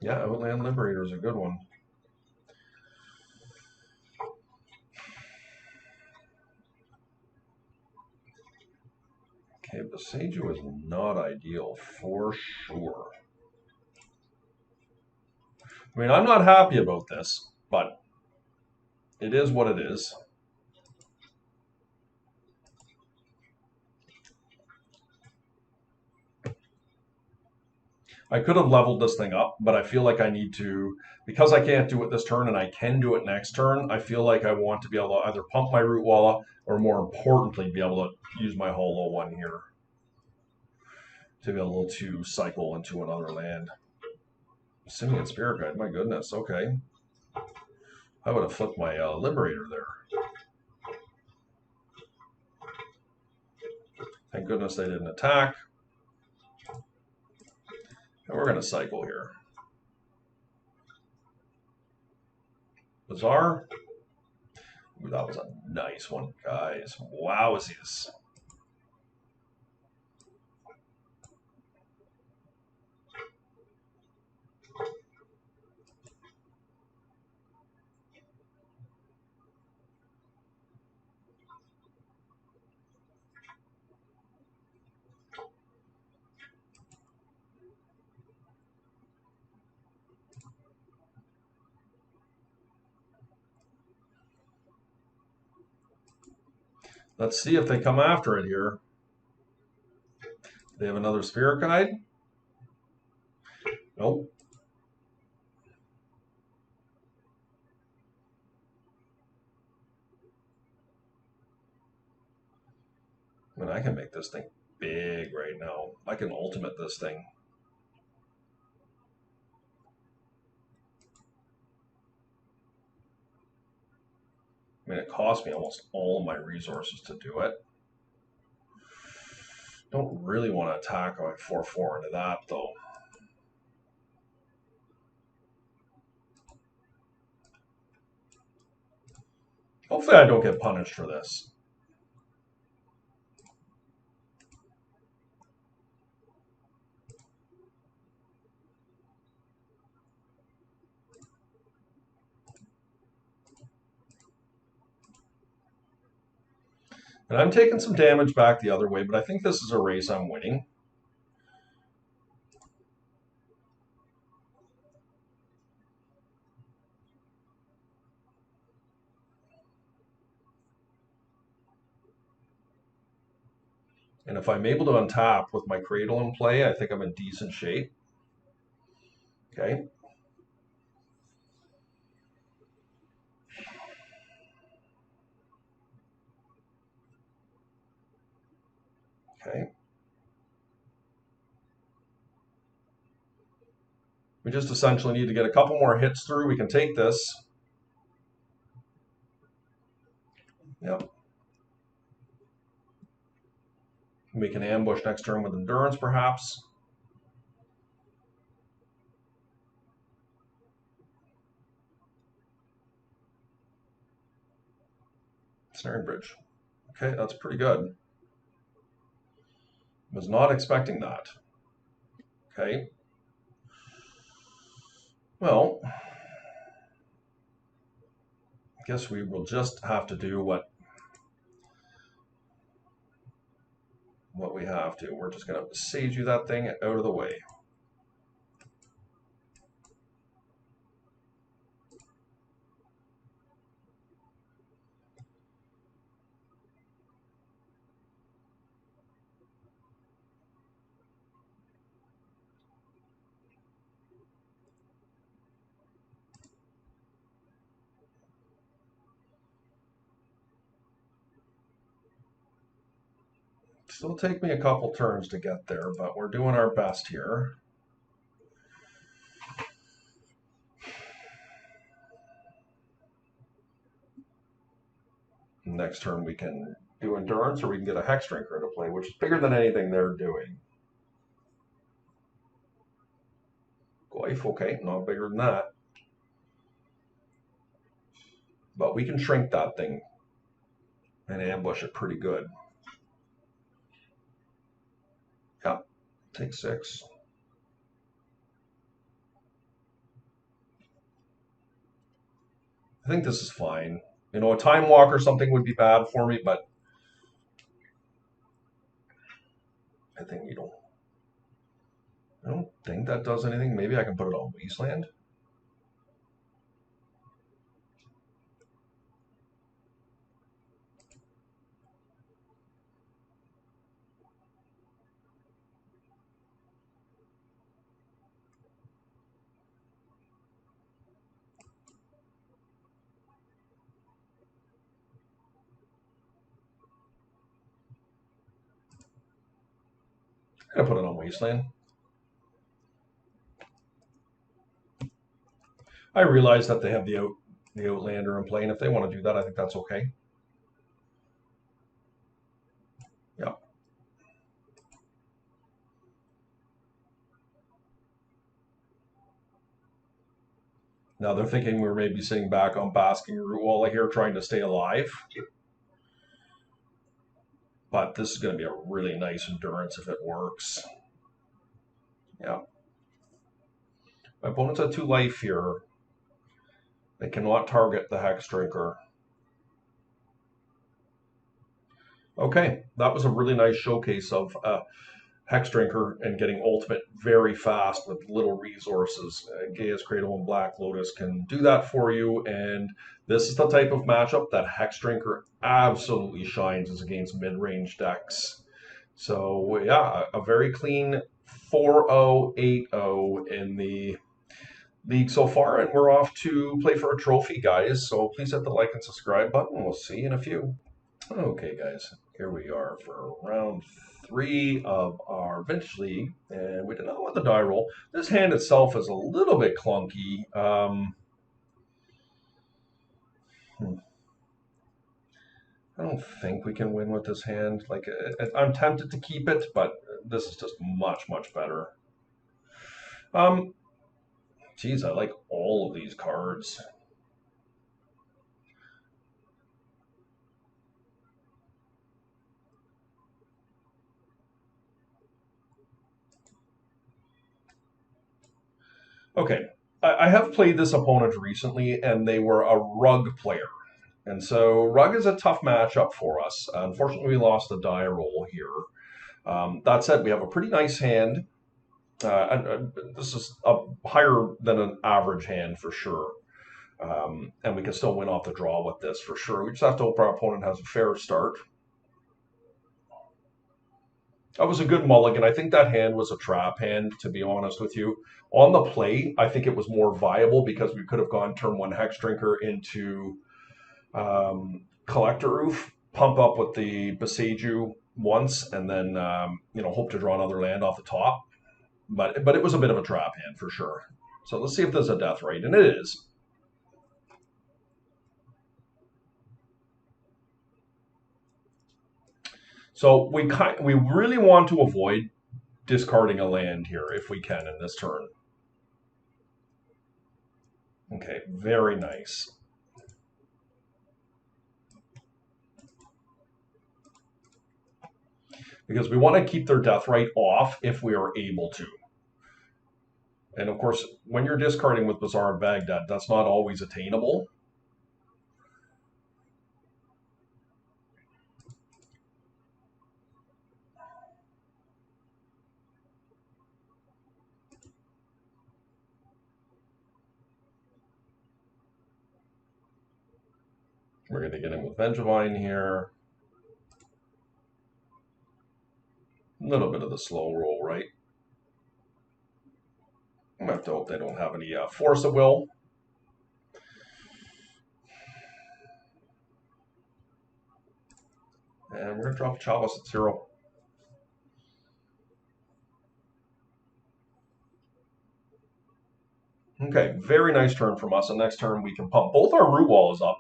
[SPEAKER 1] Yeah, Outland Liberator is a good one. Okay, Boseiju is not ideal for sure. I mean, I'm not happy about this, but it is what it is. I could have leveled this thing up, but I feel like I need to, because I can't do it this turn and I can do it next turn, I feel like I want to be able to either pump my Root Walla or more importantly, be able to use my Holo one here to be able to cycle into another land. Simian Spirit Guide, my goodness, okay. I would have flipped my Liberator there. Thank goodness they didn't attack. And we're going to cycle here. Bizarre. Ooh, that was a nice one, guys. Wowzies. Let's see if they come after it here. They have another Spirit Guide? Nope. I mean, I can make this thing big right now. I can ultimate this thing. I mean, it cost me almost all of my resources to do it. Don't really want to attack on 4/4 into that, though. Hopefully I don't get punished for this. And I'm taking some damage back the other way, but I think this is a race I'm winning. And if I'm able to untap with my Cradle in play, I think I'm in decent shape. Okay. Okay. We just essentially need to get a couple more hits through. We can take this. Yep. We can ambush next turn with Endurance, perhaps. Snaring Bridge. Okay, that's pretty good. Was not expecting that. Okay. Well, I guess we will just have to do what we have to. We're just going to sage you that thing out of the way. Still take me a couple turns to get there, but we're doing our best here. Next turn we can do endurance, or we can get a hex drinker into play, which is bigger than anything they're doing. Life, okay, not bigger than that. But we can shrink that thing and ambush it pretty good. Yeah, take 6. I think this is fine. You know, a time walk or something would be bad for me, but I think I don't think that does anything. Maybe I can put it on Wasteland. I'm gonna put it on Wasteland. I realize that they have the Outlander in play, and if they want to do that, I think that's okay. Yeah. Now they're thinking we're maybe sitting back on Basking Root Wall here trying to stay alive. But this is going to be a really nice endurance if it works. Yeah. My opponent's at 2 life here. They cannot target the Hex Drinker. Okay, that was a really nice showcase of Hex Drinker and getting ultimate very fast with little resources. Gaia's Cradle and Black Lotus can do that for you, and this is the type of matchup that Hex Drinker absolutely shines as against mid-range decks. So yeah, a very clean 4-0, 8-0 in the league so far, and we're off to play for a trophy, guys. So please hit the like and subscribe button. We'll see you in a few. Okay, guys, here we are for round 3 of our Vintage League, and we did not want the die roll. This hand itself is a little bit clunky. I don't think we can win with this hand. Like, I'm tempted to keep it, but this is just much, much better. Geez, I like all of these cards. Okay, I have played this opponent recently, and they were a Rug player. And so Rug is a tough matchup for us. Unfortunately, we lost the die roll here. That said, we have a pretty nice hand. And this is a higher than an average hand for sure. And we can still win off the draw with this for sure. We just have to hope our opponent has a fair start. That was a good mulligan. I think that hand was a trap hand, to be honest with you. On the play, I think it was more viable because we could have gone turn 1 Hex Drinker into Collector Roof, pump up with the Beseiju once, and then hope to draw another land off the top. But it was a bit of a trap hand for sure. So let's see if there's a death rate, and it is. So we really want to avoid discarding a land here if we can in this turn. Okay, very nice. Because we want to keep their death rate off if we are able to. And of course, when you're discarding with Bazaar and Baghdad, that's not always attainable. We're going to get in with Vengevine here. A little bit of the slow roll, right? I have to hope they don't have any force of will. And we're going to drop Chalice at 0. Okay, very nice turn from us. And next turn we can pump both our root walls up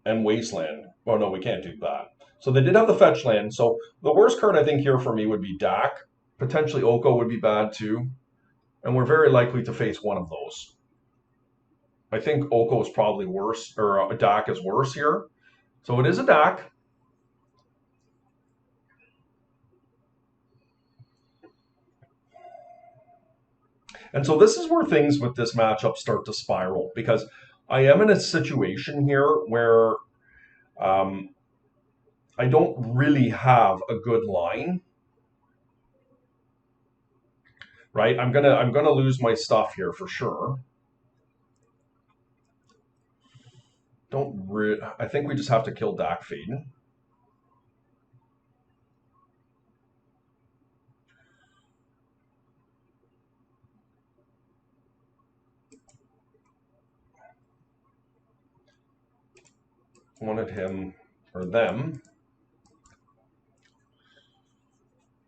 [SPEAKER 1] and Wasteland. Well, no, we can't do that. So they did have the fetch land. So the worst card I think here for me would be Dak. Potentially Oko would be bad too. And we're very likely to face one of those. I think Oko is probably worse, or Dak is worse here. So it is a Dak. And so this is where things with this matchup start to spiral, because I am in a situation here where I don't really have a good line, right? I'm gonna lose my stuff here for sure. I think we just have to kill Dak Faden. Wanted him or them.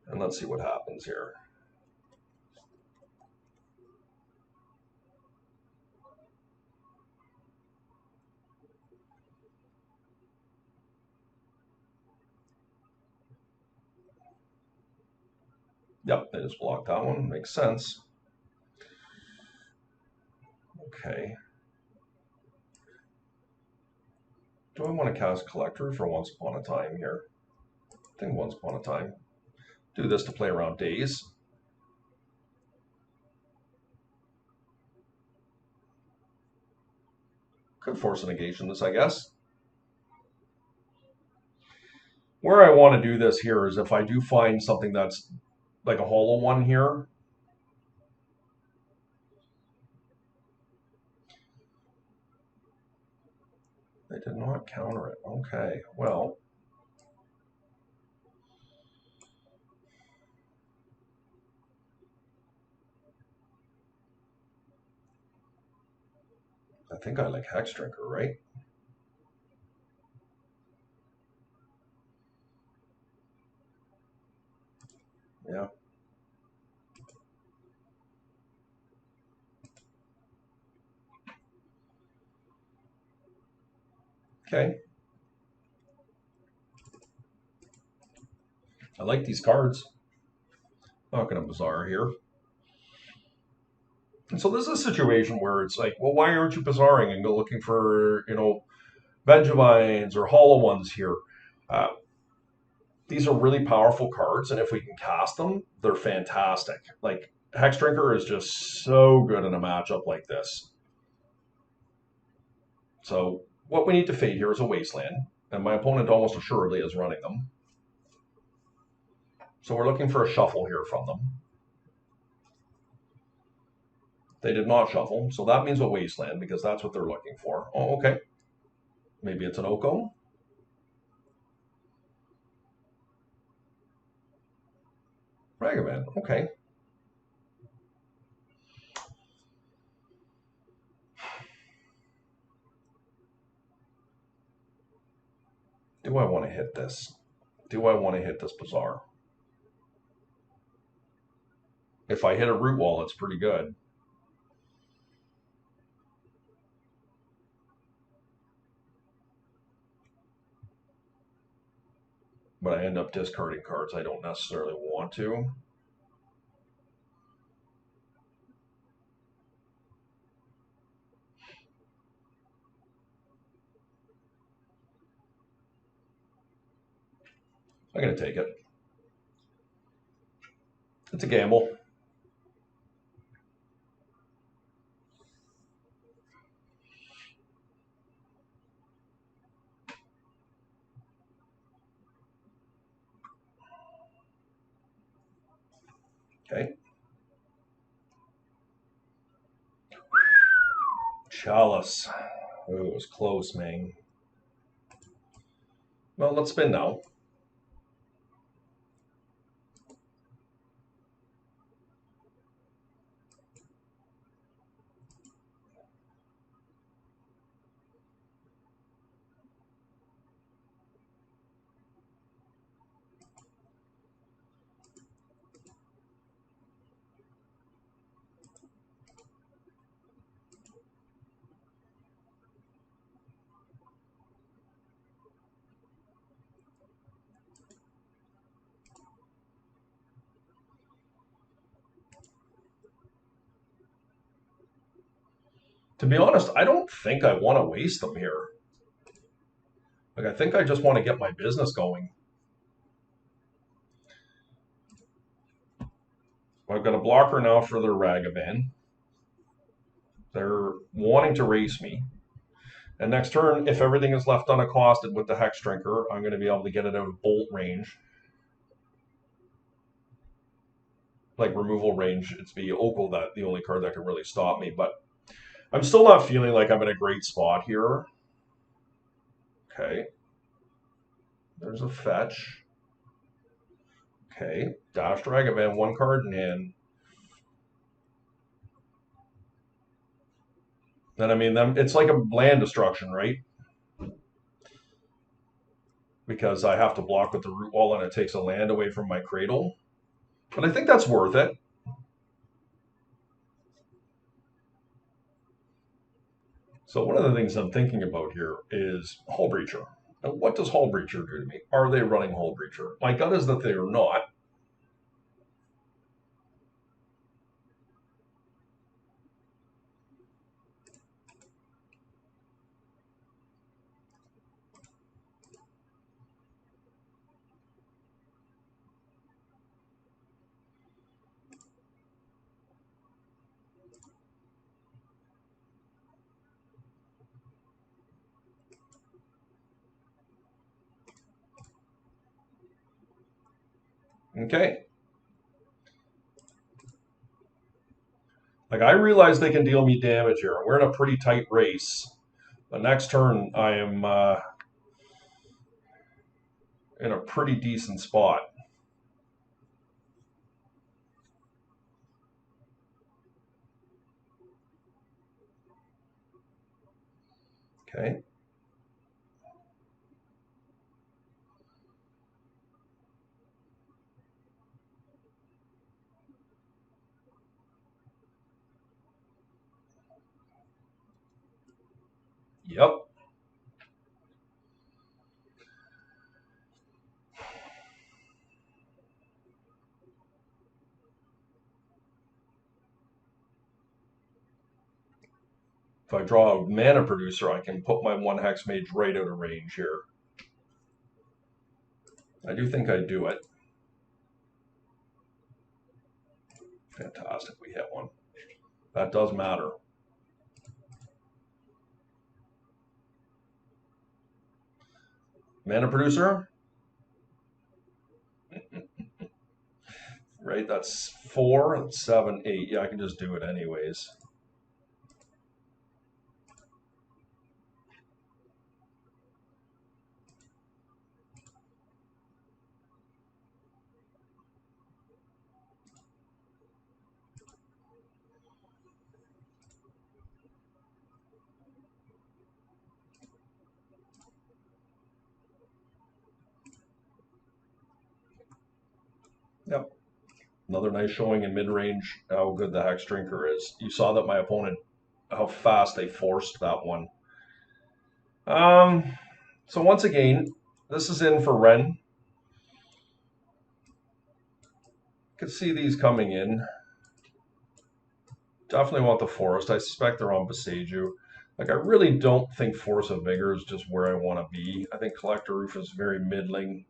[SPEAKER 1] And let's see what happens here. Yep, they just blocked that one. Makes sense. Okay. Do I want to cast Collector for Once Upon a Time here? I think Once Upon a Time. Do this to play around Days. Could force a negation this, I guess. Where I want to do this here is if I do find something that's like a hollow one here. They did not counter it. Okay, well. I think I like Hex Drinker, right? Yeah. Okay. I like these cards. Not going to Bazaar here. And so this is a situation where it's like, well, why aren't you Bazaring and go looking for, Vengevines or Hollow Ones here? These are really powerful cards, and if we can cast them, they're fantastic. Like, Hex Drinker is just so good in a matchup like this. So what we need to fade here is a Wasteland, and my opponent almost assuredly is running them. So we're looking for a shuffle here from them. They did not shuffle, so that means a Wasteland, because that's what they're looking for. Oh, okay. Maybe it's an Oko. Ragavan, okay. Do I want to hit this? Do I want to hit this Bazaar? If I hit a root wall, it's pretty good. But I end up discarding cards I don't necessarily want to. I'm going to take it. It's a gamble. Okay. Chalice. Oh, it was close, man. Well, let's spin now. To be honest, I don't think I want to waste them here. Like, I think I just want to get my business going. I've got a blocker now for their Ragavan. They're wanting to race me. And next turn, if everything is left unaccosted with the Hex Drinker, I'm going to be able to get it out of bolt range. Like removal range, it's the Ogle that the only card that can really stop me. But I'm still not feeling like I'm in a great spot here. Okay. There's a fetch. Okay. Dash Ragavan, one card in hand. Then I mean, it's like a land destruction, right? Because I have to block with the root wall and it takes a land away from my cradle. But I think that's worth it. So one of the things I'm thinking about here is Hull Breacher. Now, what does Hull Breacher do to me? Are they running Hull Breacher? My gut is that they are not. Okay. Like, I realize they can deal me damage here. We're in a pretty tight race. The next turn, I am in a pretty decent spot. Okay. Yep. If I draw a mana producer, I can put my one Hex Mage right out of range here. I do think I do it. Fantastic, we hit one. That does matter. Mana producer? Right, that's 4, 7, 8. Yeah, I can just do it anyways. Yep. Another nice showing in mid-range how good the Hex Drinker is. You saw that my opponent, how fast they forced that one. So once again, this is in for Ren. You can see these coming in. Definitely want the Forest. I suspect they're on Boseiju. Like, I really don't think Force of Vigor is just where I want to be. I think Collector Roof is very middling.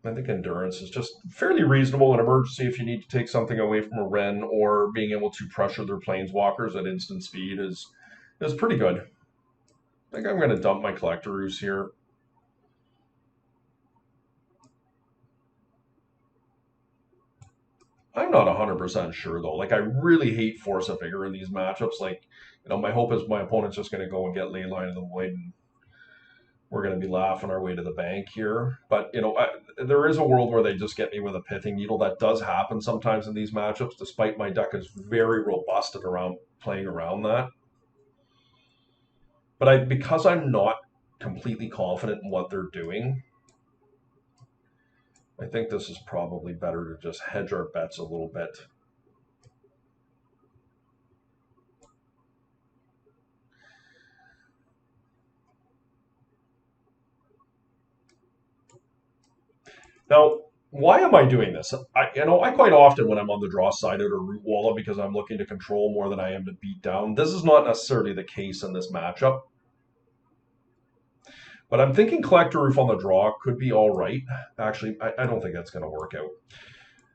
[SPEAKER 1] I think Endurance is just fairly reasonable in emergency if you need to take something away from a Ren, or being able to pressure their Planeswalkers at instant speed is pretty good. I think I'm going to dump my Collector Roofs here. I'm not 100% sure though. Like I really hate force a figure in these matchups. Like, my hope is my opponent's just going to go and get ley line of the void, and we're going to be laughing our way to the bank here. But there is a world where they just get me with a pithing needle. That does happen sometimes in these matchups, despite my deck is very robust at around playing around that. But because I'm not completely confident in what they're doing, I think this is probably better to just hedge our bets a little bit. Now, why am I doing this? I quite often when I'm on the draw side out or root walla because I'm looking to control more than I am to beat down. This is not necessarily the case in this matchup. But I'm thinking Collector Roof on the draw could be all right. Actually, I don't think that's going to work out.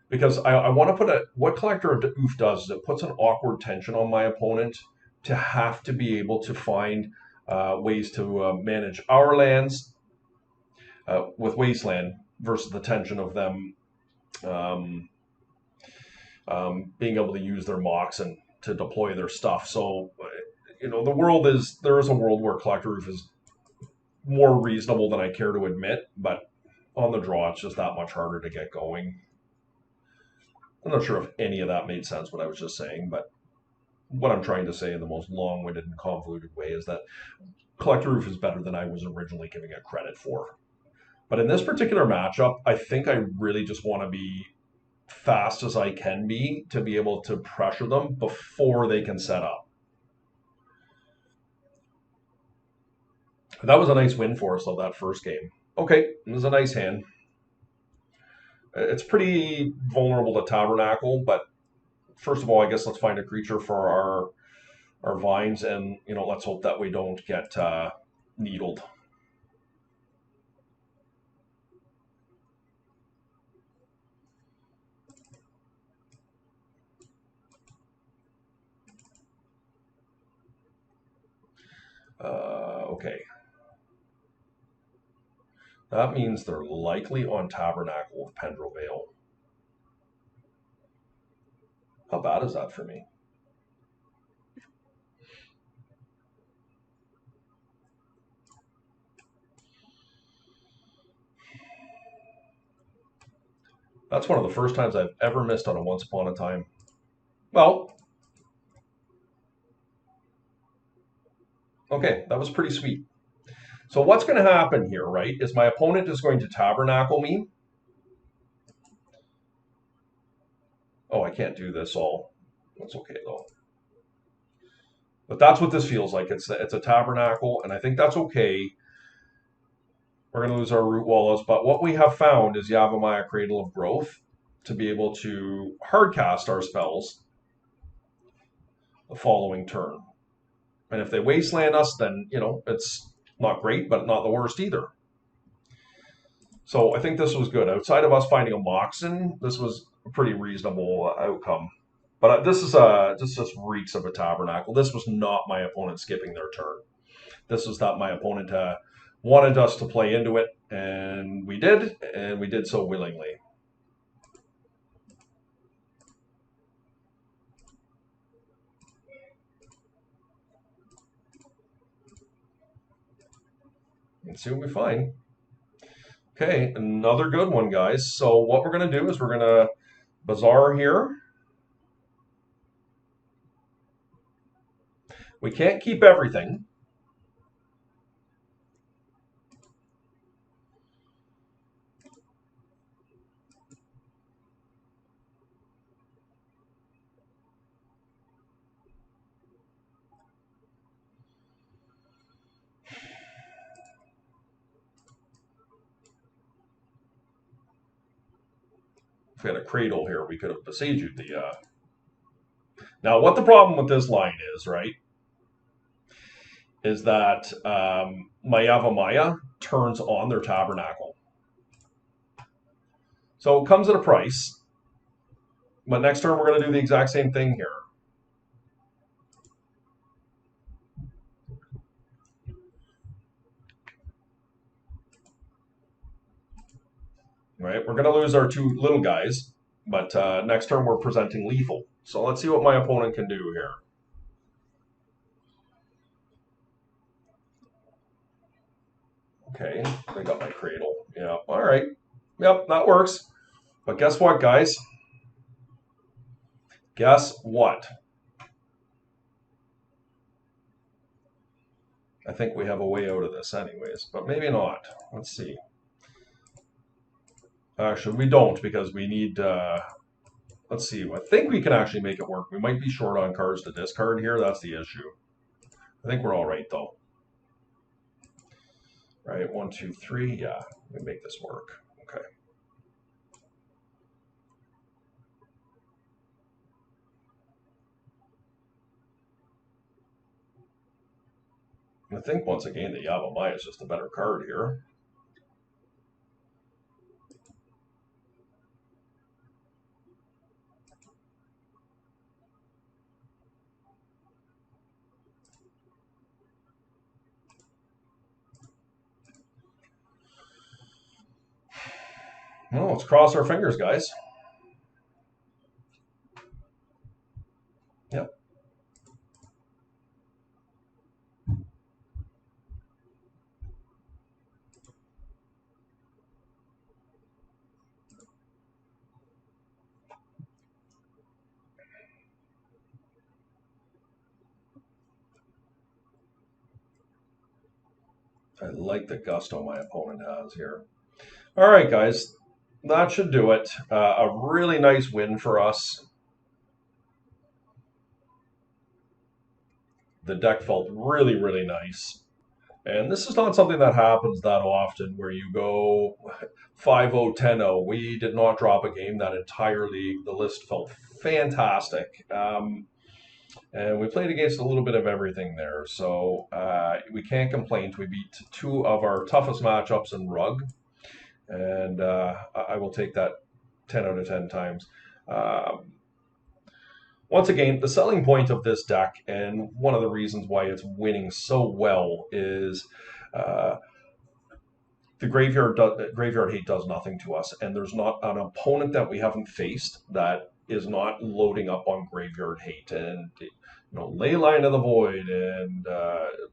[SPEAKER 1] Because I want to put what Collector Roof does is it puts an awkward tension on my opponent to have to be able to find ways to manage our lands with Wasteland versus the tension of them um, being able to use their mocks and to deploy their stuff. So, there is a world where Collector Roof is more reasonable than I care to admit, but on the draw, it's just that much harder to get going. I'm not sure if any of that made sense, what I was just saying, but what I'm trying to say in the most long-winded and convoluted way is that Collector Roof is better than I was originally giving it credit for. But in this particular matchup, I think I really just want to be fast as I can be to be able to pressure them before they can set up. That was a nice win for us of that first game. Okay, this is a nice hand. It's pretty vulnerable to Tabernacle, but first of all, I guess let's find a creature for our vines, and let's hope that we don't get needled. Okay. That means they're likely on Tabernacle with Pendrell Vale. How bad is that for me? That's one of the first times I've ever missed on a Once Upon a Time. Well, okay, that was pretty sweet. So what's going to happen here, right, is my opponent is going to Tabernacle me. Oh, I can't do this all. That's okay, though. But that's what this feels like. It's a Tabernacle, and I think that's okay. We're going to lose our root wallas, but what we have found is Yavimaya Cradle of Growth to be able to hardcast our spells the following turn. And if they wasteland us, then, it's not great, but not the worst either. So I think this was good. Outside of us finding a Moxen, this was a pretty reasonable outcome. But this just reeks of a Tabernacle. This was not my opponent skipping their turn. This was that my opponent wanted us to play into it, and we did so willingly. Let's see what we find. Okay, another good one, guys. So what we're going to do is we're going to Bazaar here. We can't keep everything. If we had a Cradle here, we could have besieged the... Now, what the problem with this line is, right, is that my Yavimaya turns on their Tabernacle. So it comes at a price, but next turn we're going to do the exact same thing here. Right, we're going to lose our two little guys, But next turn we're presenting lethal. So let's see what my opponent can do here. Okay, I got my cradle. Yeah, all right. Yep, that works. But guess what, guys? Guess what? I think we have a way out of this anyways, but maybe not. Let's see. Actually, we don't because we need, let's see. I think we can actually make it work. We might be short on cards to discard here. That's the issue. I think we're all right, though. Right, 1, 2, 3. Yeah, we make this work. Okay. I think once again the Yavimaya is just a better card here. Well, let's cross our fingers, guys. Yep. I like the gusto my opponent has here. All right, guys. That should do it. A really nice win for us. The deck felt really, really nice. And this is not something that happens that often where you go 5-0, 10-0. We did not drop a game that entire league. The list felt fantastic. And we played against a little bit of everything there. So we can't complain. We beat two of our toughest matchups in Rug. And I will take that 10 out of 10 times. Once again, the selling point of this deck, and one of the reasons why it's winning so well, is uh, the graveyard hate does nothing to us, and there's not an opponent that we haven't faced that is not loading up on graveyard hate. And Leyline of the Void, and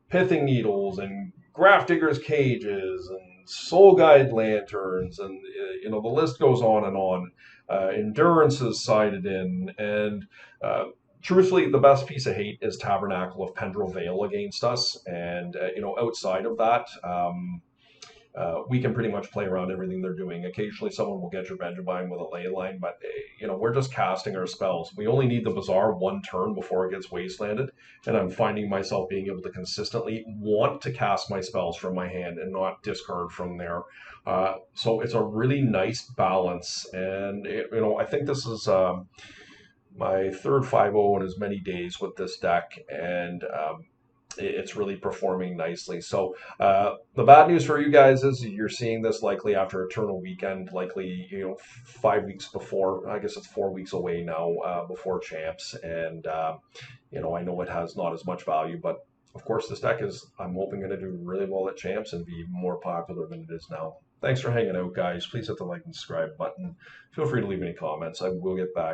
[SPEAKER 1] Pithing Needles, and Grafdigger's Cages, and Soul Guide Lanterns, and the list goes on and on. Endurance is sided in, and truthfully, the best piece of hate is Tabernacle of Pendrell Vale against us. And outside of that, we can pretty much play around everything they're doing. Occasionally, someone will get your Benjamin with a ley line, but we're just casting our spells. We only need the Bazaar one turn before it gets wastelanded, and I'm finding myself being able to consistently want to cast my spells from my hand and not discard from there. So it's a really nice balance, and I think this is my third 5-0 in as many days with this deck, and it's really performing nicely. So the bad news for you guys is you're seeing this likely after Eternal Weekend, likely 5 weeks before. I guess it's 4 weeks away now before Champs, and I know it has not as much value, but of course this deck is, I'm hoping, going to do really well at Champs and be even more popular than it is now. Thanks for hanging out, guys. Please hit the like and subscribe button. Feel free to leave any comments. I will get back.